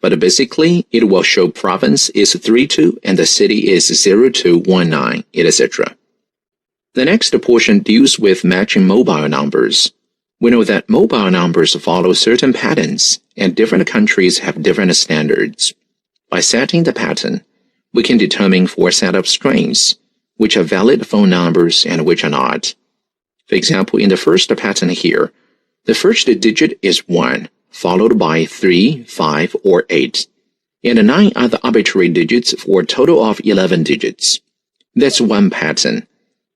Speaker 1: But basically, it will show province is 32 and the city is 0219, etc. The next portion deals with matching mobile numbers. We know that mobile numbers follow certain patterns, and different countries have different standards. By setting the pattern, we can determine 4 set of strings, which are valid phone numbers and which are not. For example, in the first pattern here, the first digit is 1, followed by 3, 5, or 8, and 9 other arbitrary digits for a total of 11 digits. That's one pattern.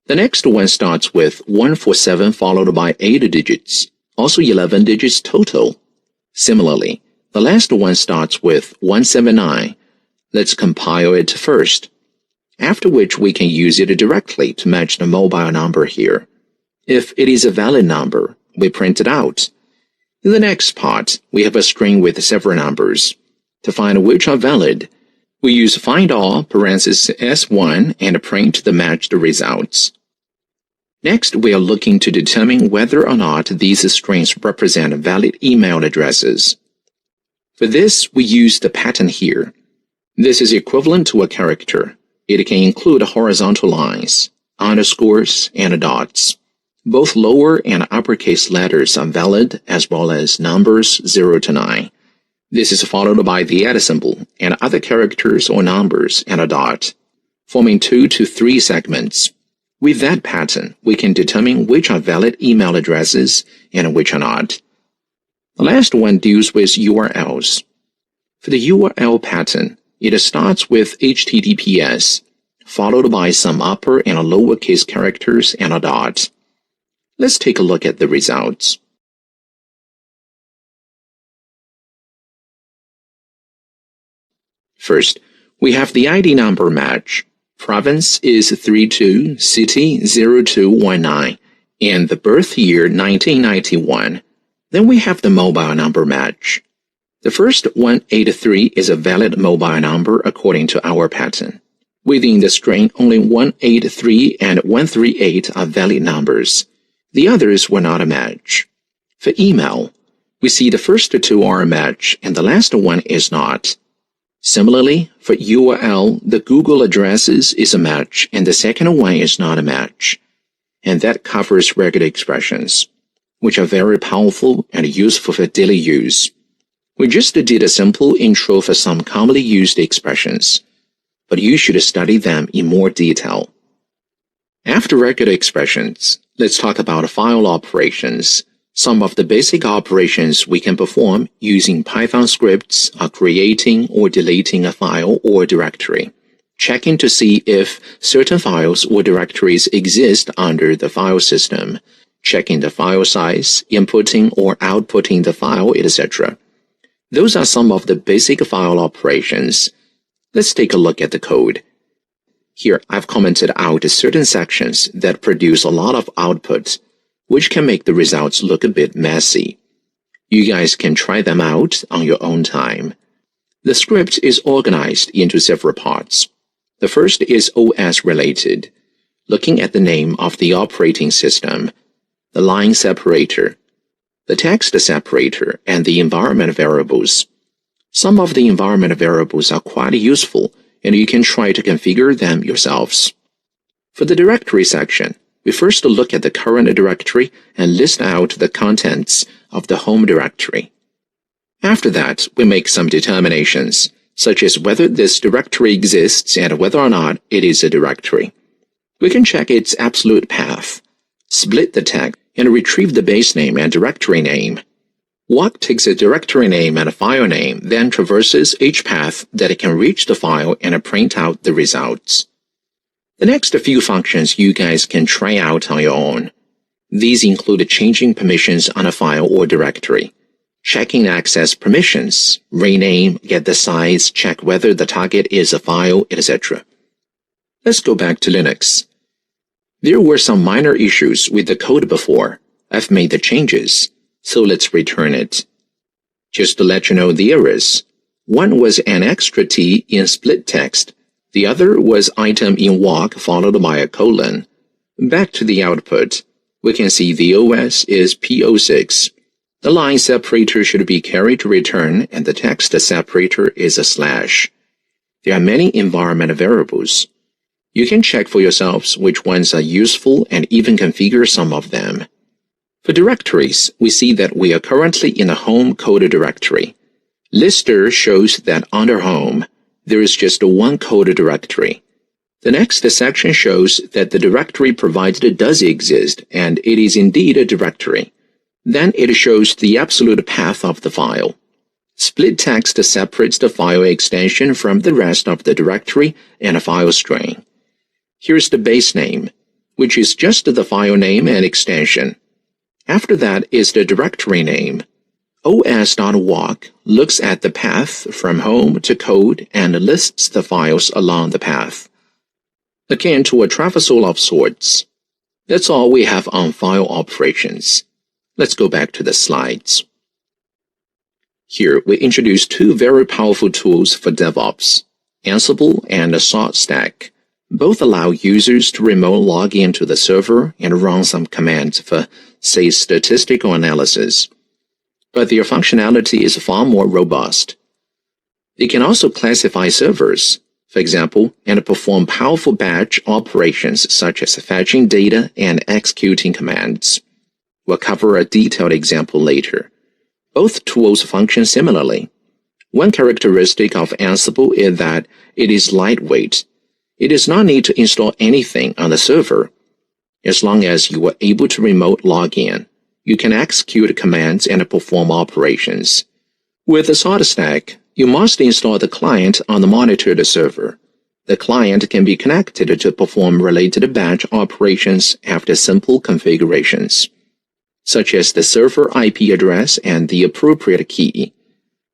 Speaker 1: The next one starts with 147 followed by 8 digits, also 11 digits total. Similarly, the last one starts with 179. Let's compile it first, after which we can use it directly to match the mobile number here. If it is a valid number, we print it out. In the next part, we have a string with several numbers. To find which are valid, we use findAll parentheses S1 and print the matched results. Next, we are looking to determine whether or not these strings represent valid email addresses. For this, we use the pattern here. This is equivalent to a character. It can include horizontal lines, underscores, and dots. Both lower and uppercase letters are valid, as well as numbers 0 to 9. This is followed by the @ symbol and other characters or numbers and a dot, forming 2 to 3 segments. With that pattern, we can determine which are valid email addresses and which are not. The last one deals with URLs. For the URL pattern, it starts with HTTPS, followed by some upper and lowercase characters and a dot. Let's take a look at the results. First, we have the ID number match. Province is 32, city 0219, and the birth year 1991. Then we have the mobile number match. The first 183 is a valid mobile number according to our pattern. Within the string, only 183 and 138 are valid numbers. The others were not a match. For email, we see the first 2 are a match and the last one is not. Similarly, for URL, the Google addresses is a match and the second one is not a match. And that covers regular expressions, which are very powerful and useful for daily use. We just did a simple intro for some commonly used expressions, but you should study them in more detail. After regular expressions, let's talk about file operations. Some of the basic operations we can perform using Python scripts are creating or deleting a file or directory, checking to see if certain files or directories exist under the file system, checking the file size, inputting or outputting the file, etc. Those are some of the basic file operations. Let's take a look at the code. Here, I've commented out certain sections that produce a lot of output, which can make the results look a bit messy. You guys can try them out on your own time. The script is organized into several parts. The first is OS related, looking at the name of the operating system, the line separator, the text separator, and the environment variables. Some of the environment variables are quite useful, and you can try to configure them yourselves. For the directory section, we first look at the current directory and list out the contents of the home directory. After that, we make some determinations, such as whether this directory exists and whether or not it is a directory. We can check its absolute path, split the tag, and retrieve the base name and directory name. Walk takes a directory name and a file name, then traverses each path that it can reach the file and print out the results. The next few functions you guys can try out on your own. These include changing permissions on a file or directory, checking access permissions, rename, get the size, check whether the target is a file, etc. Let's go back to Linux. There were some minor issues with the code before. I've made the changes, so let's return it. Just to let you know the errors. One was an extra T in split text. The other was item in walk followed by a colon. Back to the output, we can see the OS is P06. The line separator should be carried to return, and the text separator is a slash. There are many environment variables. You can check for yourselves which ones are useful and even configure some of them. For directories, we see that we are currently in a home code directory. Lister shows that under home, there is just one code directory. The next section shows that the directory provided does exist, and it is indeed a directory. Then it shows the absolute path of the file. Split text separates the file extension from the rest of the directory and a file string. Here's the base name, which is just the file name and extension. After that is the directory name. os.walk looks at the path from home to code and lists the files along the path, akin to a traversal of sorts. That's all we have on file operations. Let's go back to the slides. Here we introduce two very powerful tools for DevOps, Ansible and saltstack. Both allow users to remote log into the server and run some commands for, say, statistical analysis. But their functionality is far more robust. They can also classify servers, for example, and perform powerful batch operations such as fetching data and executing commands. We'll cover a detailed example later. Both tools function similarly. One characteristic of Ansible is that it is lightweight. It does not need to install anything on the server. As long as you are able to remote log in, you can execute commands and perform operations. With the saltstack, you must install the client on the monitored server. The client can be connected to perform related batch operations after simple configurations, such as the server IP address and the appropriate key.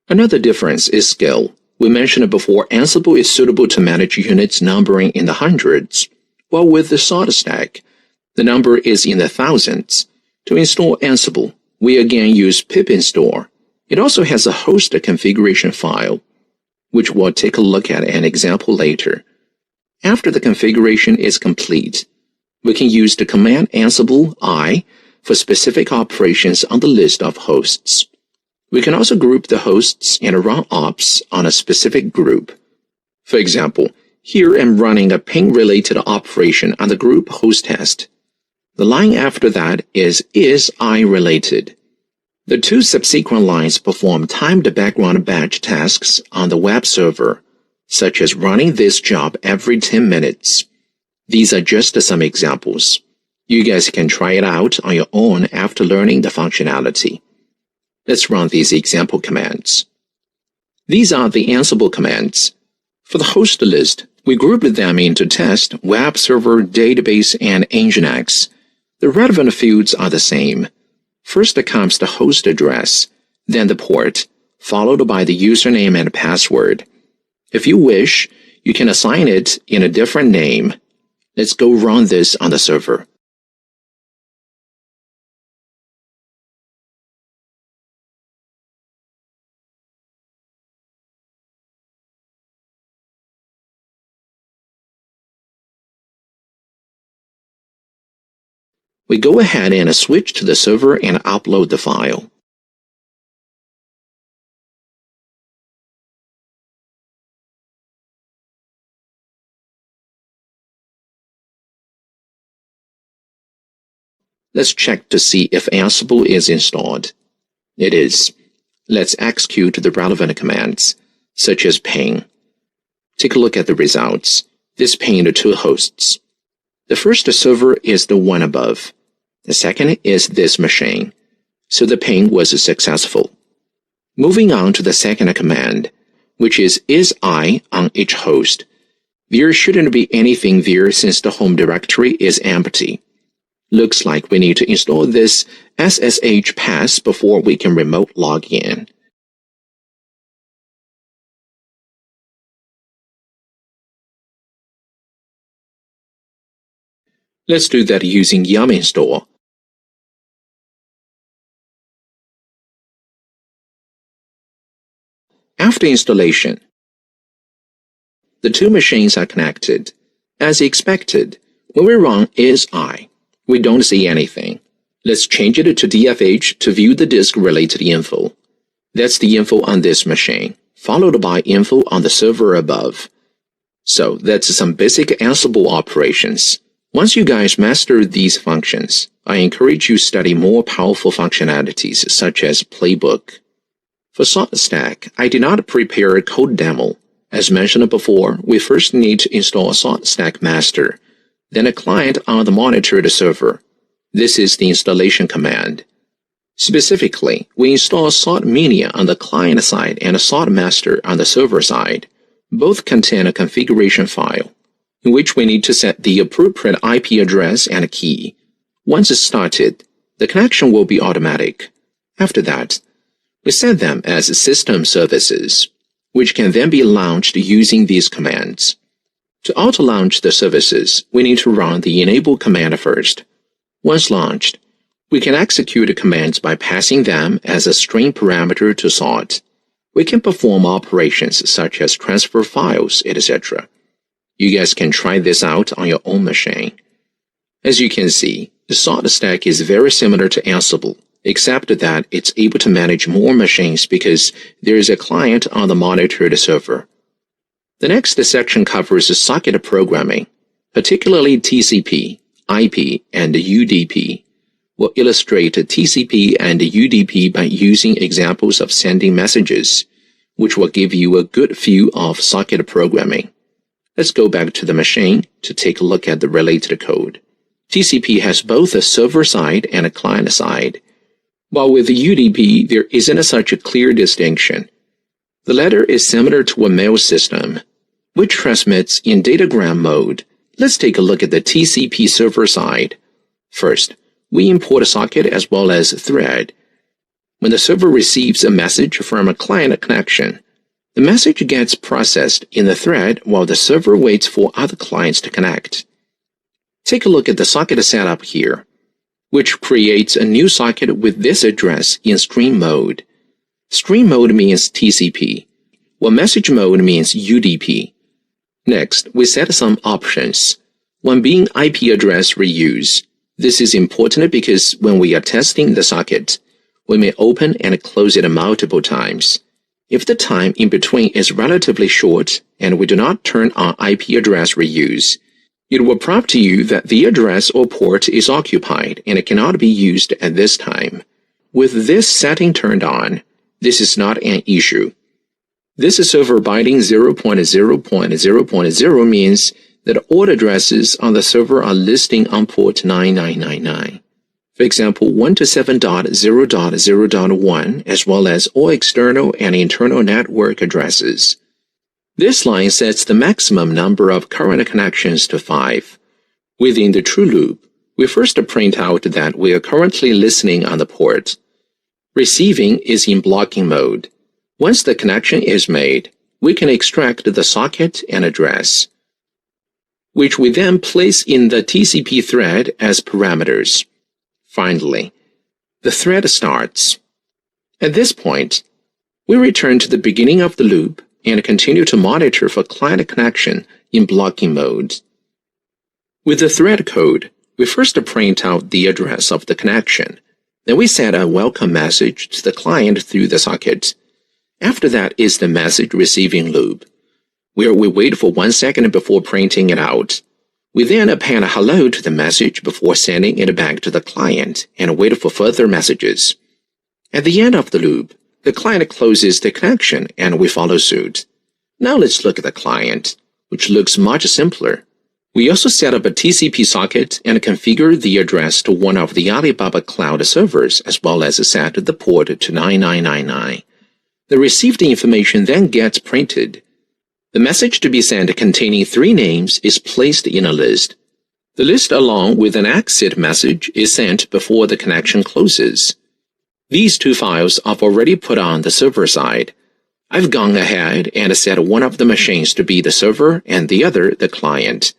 Speaker 1: Another difference is scale. We mentioned before Ansible is suitable to manage units numbering in the hundreds, while with the saltstack, the number is in the thousands. To install Ansible, we again use pip install. It also has a host configuration file, which we'll take a look at an example later. After the configuration is complete, we can use the command ansible I for specific operations on the list of hosts. We can also group the hosts and run ops on a specific group. For example, here I'm running a ping-related operation on the group host test. The line after that is I related. The two subsequent lines perform timed background batch tasks on the web server, such as running this job every 10 minutes. These are just some examples. You guys can try it out on your own after learning the functionality. Let's run these example commands. These are the Ansible commands. For the host list, we grouped them into test, web server, database, and Nginx. The relevant fields are the same. First comes the host address, then the port, followed by the username and password. If you wish, you can assign it in a different name. Let's go run this on the server. We go ahead and switch to the server and upload the file. Let's check to see if Ansible is installed. It is. Let's execute the relevant commands, such as ping. Take a look at the results. This pinged 2 hosts. The first server is the one above. The second is this machine. So the ping was successful. Moving on to the second command, which is I on each host. There shouldn't be anything there since the home directory is empty. Looks like we need to install this SSH pass before we can remote log in. Let's do that using yum install. After installation, the 2 machines are connected. As expected, when we run I, we don't see anything. Let's change it to DFH to view the disk-related info. That's the info on this machine, followed by info on the server above. So that's some basic Ansible operations. Once you guys master these functions, I encourage you to study more powerful functionalities such as Playbook. For saltstack, I did not prepare a code demo. As mentioned before, we first need to install saltstack master, then a client on the monitored server. This is the installation command. Specifically, we install saltmania on the client side and saltmaster on the server side. Both contain a configuration file, in which we need to set the appropriate IP address and key. Once it's started, the connection will be automatic. After that, we set them as system services, which can then be launched using these commands. To auto-launch the services, we need to run the enable command first. Once launched, we can execute the commands by passing them as a string parameter to salt. We can perform operations such as transfer files, etc. You guys can try this out on your own machine. As you can see, the saltstack is very similar to Ansible, except that it's able to manage more machines because there is a client on the monitored server. The next section covers socket programming, particularly TCP, IP, and UDP. We'll illustrate TCP and UDP by using examples of sending messages, which will give you a good view of socket programming. Let's go back to the machine to take a look at the related code. TCP has both a server side and a client side, while with UDP there isn't such a clear distinction. The latter is similar to a mail system, which transmits in datagram mode. Let's take a look at the TCP server side. First, we import a socket as well as a thread. When the server receives a message from a client connection, the message gets processed in the thread while the server waits for other clients to connect. Take a look at the socket setup here, which creates a new socket with this address in stream mode. Stream mode means TCP, while message mode means UDP. Next, we set some options. One being IP address reuse. This is important because when we are testing the socket, we may open and close it multiple times. If the time in between is relatively short and we do not turn on IP address reuse, it will prompt you that the address or port is occupied and it cannot be used at this time. With this setting turned on, this is not an issue. This server binding 0.0.0.0 means that all addresses on the server are listing on port 9999. For example, 127.0.0.1, as well as all external and internal network addresses. This line sets the maximum number of current connections to 5. Within the true loop, we first print out that we are currently listening on the port. Receiving is in blocking mode. Once the connection is made, we can extract the socket and address, which we then place in the TCP thread as parameters. Finally, the thread starts. At this point, we return to the beginning of the loop and continue to monitor for client connection in blocking mode. With the thread code, we first print out the address of the connection. Then we send a welcome message to the client through the socket. After that is the message receiving loop, where we wait for 1 second before printing it out. We then append hello to the message before sending it back to the client and wait for further messages. At the end of the loop, the client closes the connection and we follow suit. Now let's look at the client, which looks much simpler. We also set up a TCP socket and configure the address to one of the Alibaba Cloud servers, as well as set the port to 9999. The received information then gets printed. The message to be sent containing 3 names is placed in a list. The list along with an exit message is sent before the connection closes. These 2 files are already put on the server side. I've gone ahead and set one of the machines to be the server and the other the client.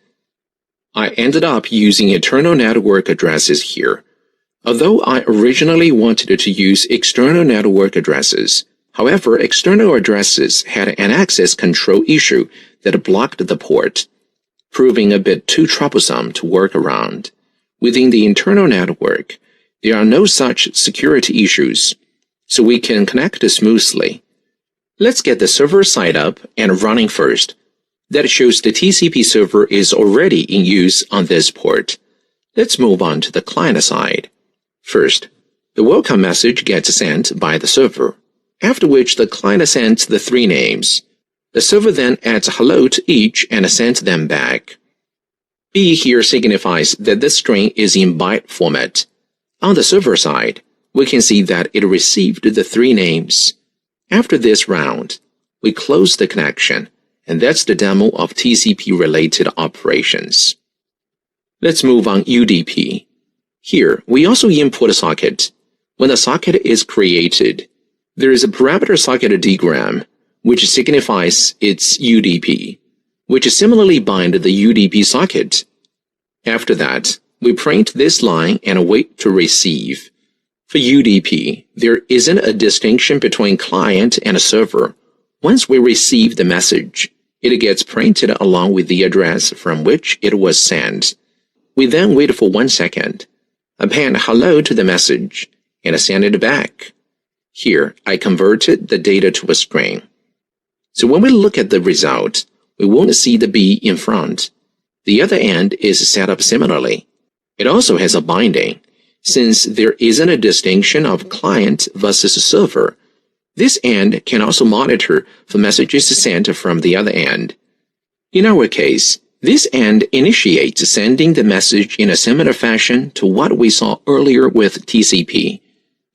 Speaker 1: I ended up using internal network addresses here, although I originally wanted to use external network addresses. However, external addresses had an access control issue that blocked the port, proving a bit too troublesome to work around. Within the internal network, there are no such security issues, so we can connect smoothly. Let's get the server side up and running first. That shows the TCP server is already in use on this port. Let's move on to the client side. First, the welcome message gets sent by the server, after which the client sends the 3 names. The server then adds hello to each and sends them back. B here signifies that the string is in byte format. On the server side, we can see that it received the 3 names. After this round, we close the connection, and that's the demo of TCP-related operations. Let's move on UDP. Here, we also import a socket. When a socket is created, there is a parameter socket diagram, which signifies its UDP, which similarly binds the UDP socket. After that, we print this line and wait to receive. For UDP, there isn't a distinction between client and server. Once we receive the message, it gets printed along with the address from which it was sent. We then wait for 1 second, append hello to the message, and send it back. Here, I converted the data to a string. So when we look at the result, we won't see the B in front. The other end is set up similarly. It also has a binding. Since there isn't a distinction of client versus server, this end can also monitor for messages sent from the other end. In our case, this end initiates sending the message in a similar fashion to what we saw earlier with TCP.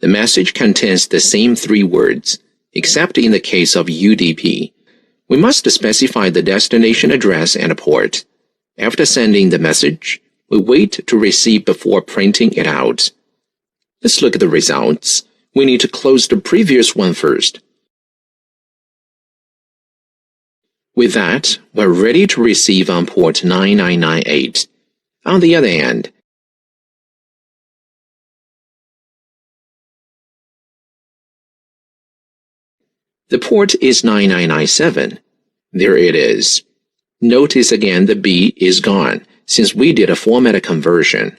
Speaker 1: The message contains the same 3 words, except in the case of UDP. We must specify the destination address and port. After sending the message, we wait to receive before printing it out. Let's look at the results. We need to close the previous one first. With that, we're ready to receive on port 9998. On the other end, the port is 9997. There it is. Notice again the B is gone, since we did a format conversion.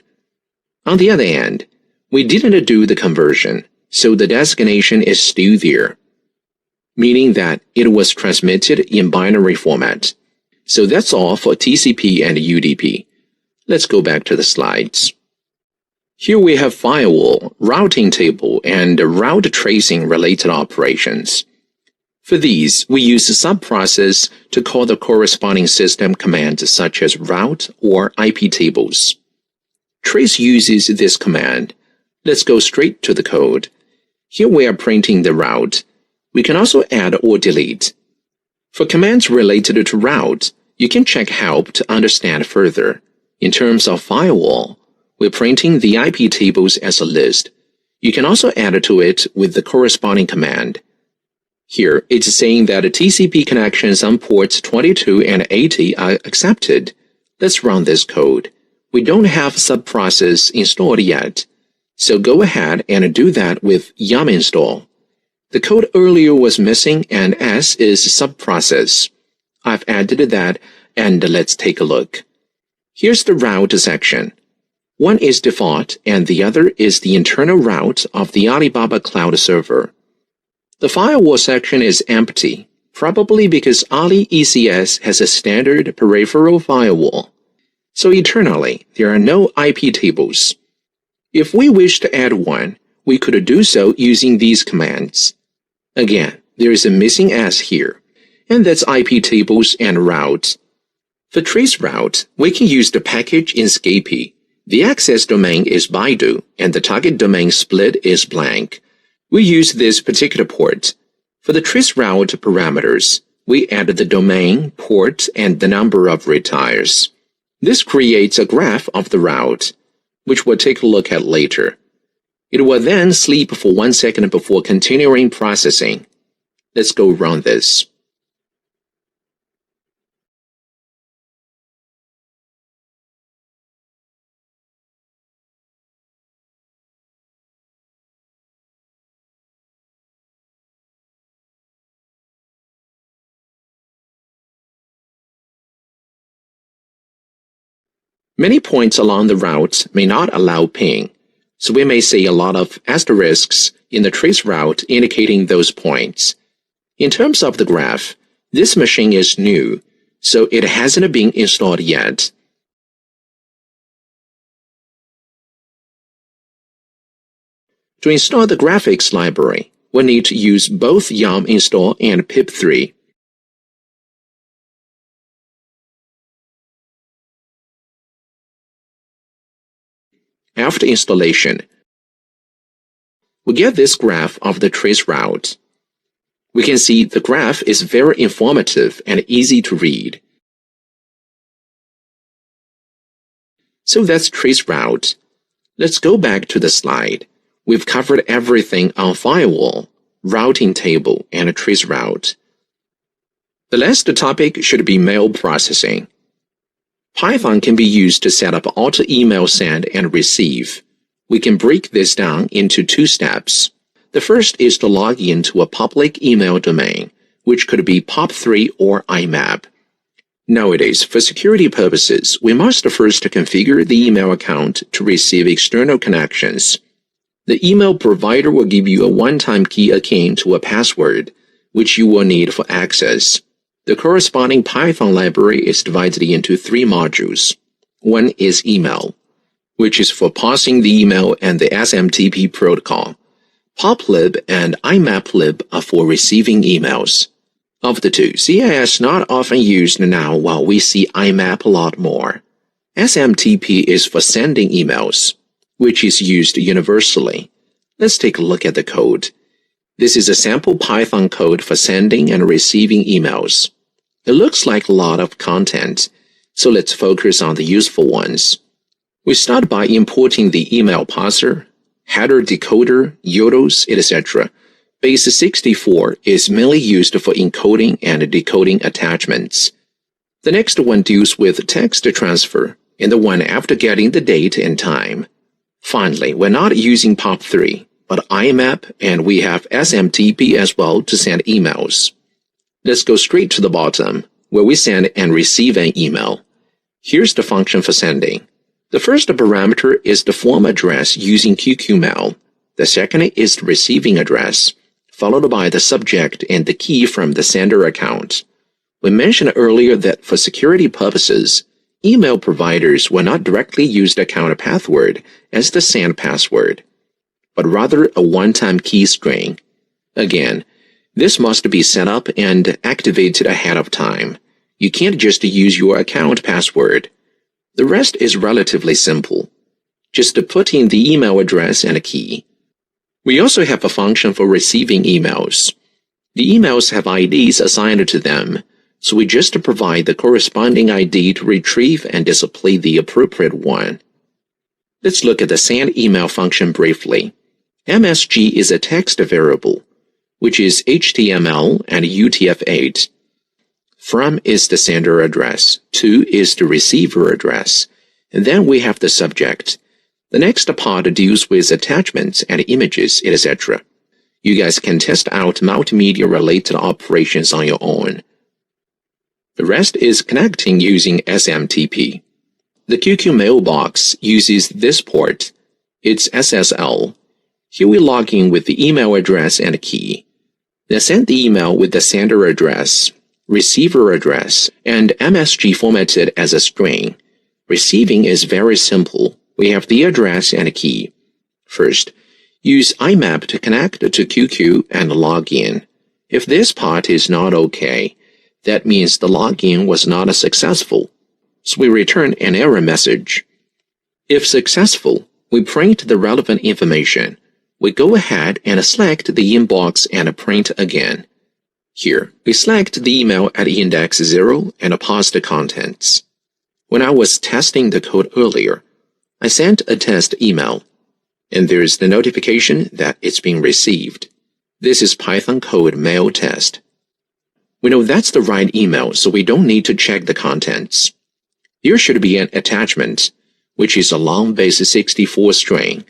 Speaker 1: On the other end, we didn't do the conversion, so the designation is still there, meaning that it was transmitted in binary format. So that's all for TCP and UDP. Let's go back to the slides. Here we have firewall, routing table, and route tracing related operations. For these, we use a subprocess to call the corresponding system commands such as route or IP tables. Trace uses this command. Let's go straight to the code. Here we are printing the route. We can also add or delete. For commands related to route, you can check help to understand further. In terms of firewall, we're printing the IP tables as a list. You can also add to it with the corresponding command. Here, it's saying that TCP connections on ports 22 and 80 are accepted. Let's run this code. We don't have subprocess installed yet, so go ahead and do that with yum install. The code earlier was missing and S is subprocess. I've added that, and let's take a look. Here's the route section. One is default and the other is the internal route of the Alibaba Cloud server. The firewall section is empty, probably because Ali ECS has a standard peripheral firewall. So internally, there are no IP tables. If we wish to add one, we could do so using these commands. Again, there is a missing S here, and that's IP tables and routes. For trace route, we can use the package in Scapy. The access domain is Baidu, and the target domain split is blank. We use this particular port. For the trace route parameters, we add the domain, port, and the number of retires. This creates a graph of the route, which we'll take a look at later. It will then sleep for 1 second before continuing processing. Let's go run this. Many points along the route may not allow ping, so we may see a lot of asterisks in the trace route indicating those points. In terms of the graph, this machine is new, so it hasn't been installed yet. To install the graphics library, we need to use both yum install and pip3. After installation, we get this graph of the trace route. We can see the graph is very informative and easy to read. So that's trace route. Let's go back to the slide. We've covered everything on firewall, routing table, and trace route. The last topic should be mail processing. Python can be used to set up auto email send and receive. We can break this down into 2 steps. The first is to log into a public email domain, which could be POP3 or IMAP. Nowadays, for security purposes, we must first configure the email account to receive external connections. The email provider will give you a one-time key akin to a password, which you will need for access. The corresponding Python library is divided into 3 modules. One is email, which is for parsing the email and the SMTP protocol. poplib and IMAPlib are for receiving emails. Of the two, CIS not often used now while we see IMAP a lot more. SMTP is for sending emails, which is used universally. Let's take a look at the code. This is a sample Python code for sending and receiving emails. It looks like a lot of content, so let's focus on the useful ones. We start by importing the email parser, header decoder, URLs, etc. Base 64 is mainly used for encoding and decoding attachments. The next one deals with text transfer, and the one after getting the date and time. Finally, we're not using POP3, but IMAP, and we have SMTP as well to send emails. Let's go straight to the bottom, where we send and receive an email. Here's the function for sending. The first parameter is the form address using QQmail. The second is the receiving address, followed by the subject and the key from the sender account. We mentioned earlier that for security purposes, email providers will not directly use the account password as the send password, but rather a one-time key string. Again, This must be set up and activated ahead of time. You can't just use your account password. The rest is relatively simple. Just put in the email address and a key. We also have a function for receiving emails. The emails have IDs assigned to them, so we just provide the corresponding ID to retrieve and display the appropriate one. Let's look at the send email function briefly. MSG is a text variable, which is HTML and UTF-8. From is the sender address, to is the receiver address, and then we have the subject. The next part deals with attachments and images, etc. You guys can test out multimedia-related operations on your own. The rest is connecting using SMTP. The QQ mailbox uses this port. It's SSL. Here we log in with the email address and key. Then send the email with the sender address, receiver address, and MSG formatted as a string. Receiving is very simple. We have the address and key. First, use IMAP to connect to QQ and log in. If this part is not okay, that means the login was not successful, so we return an error message. If successful, we print the relevant information. We go ahead and select the inbox and print again. Here, we select the email at index 0 and parse the contents. When I was testing the code earlier, I sent a test email, and there's the notification that it's been received. This is Python code mail test. We know that's the right email, so we don't need to check the contents. Here should be an attachment, which is a long base 64 string.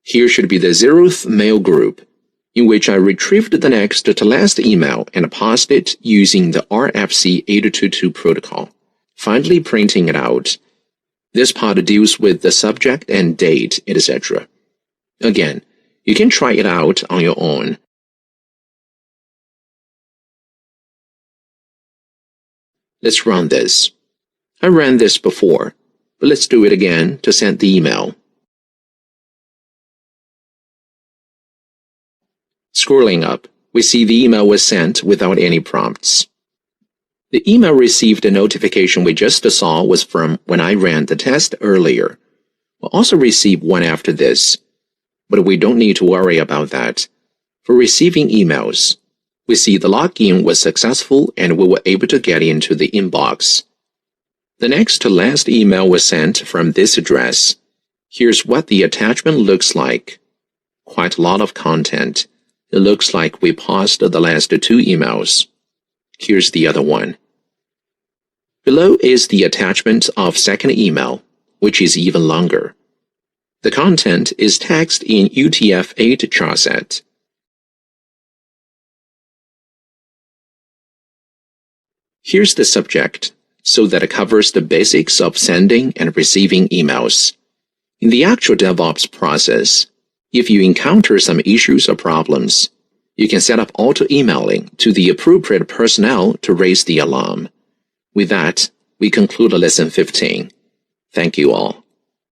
Speaker 1: Here should be the 0th mail group, in which I retrieved the next to last email and parsed it using the RFC 822 protocol, finally printing it out. This part deals with the subject and date, etc. Again, you can try it out on your own. Let's run this. I ran this before, but let's do it again to send the email. Scrolling up, we see the email was sent without any prompts. The email received a notification we just saw was from when I ran the test earlier. We'll also receive one after this, but we don't need to worry about that. For receiving emails, we see the login was successful and we were able to get into the inbox. The next to last email was sent from this address. Here's what the attachment looks like. Quite a lot of content. It looks like we parsed the last 2 emails. Here's the other one. Below is the attachment of second email, which is even longer. The content is text in UTF-8 charset. Here's the subject, so that it covers the basics of sending and receiving emails. In the actual DevOps process, if you encounter some issues or problems, you can set up auto-emailing to the appropriate personnel to raise the alarm. With that, we conclude lesson 15. Thank you all.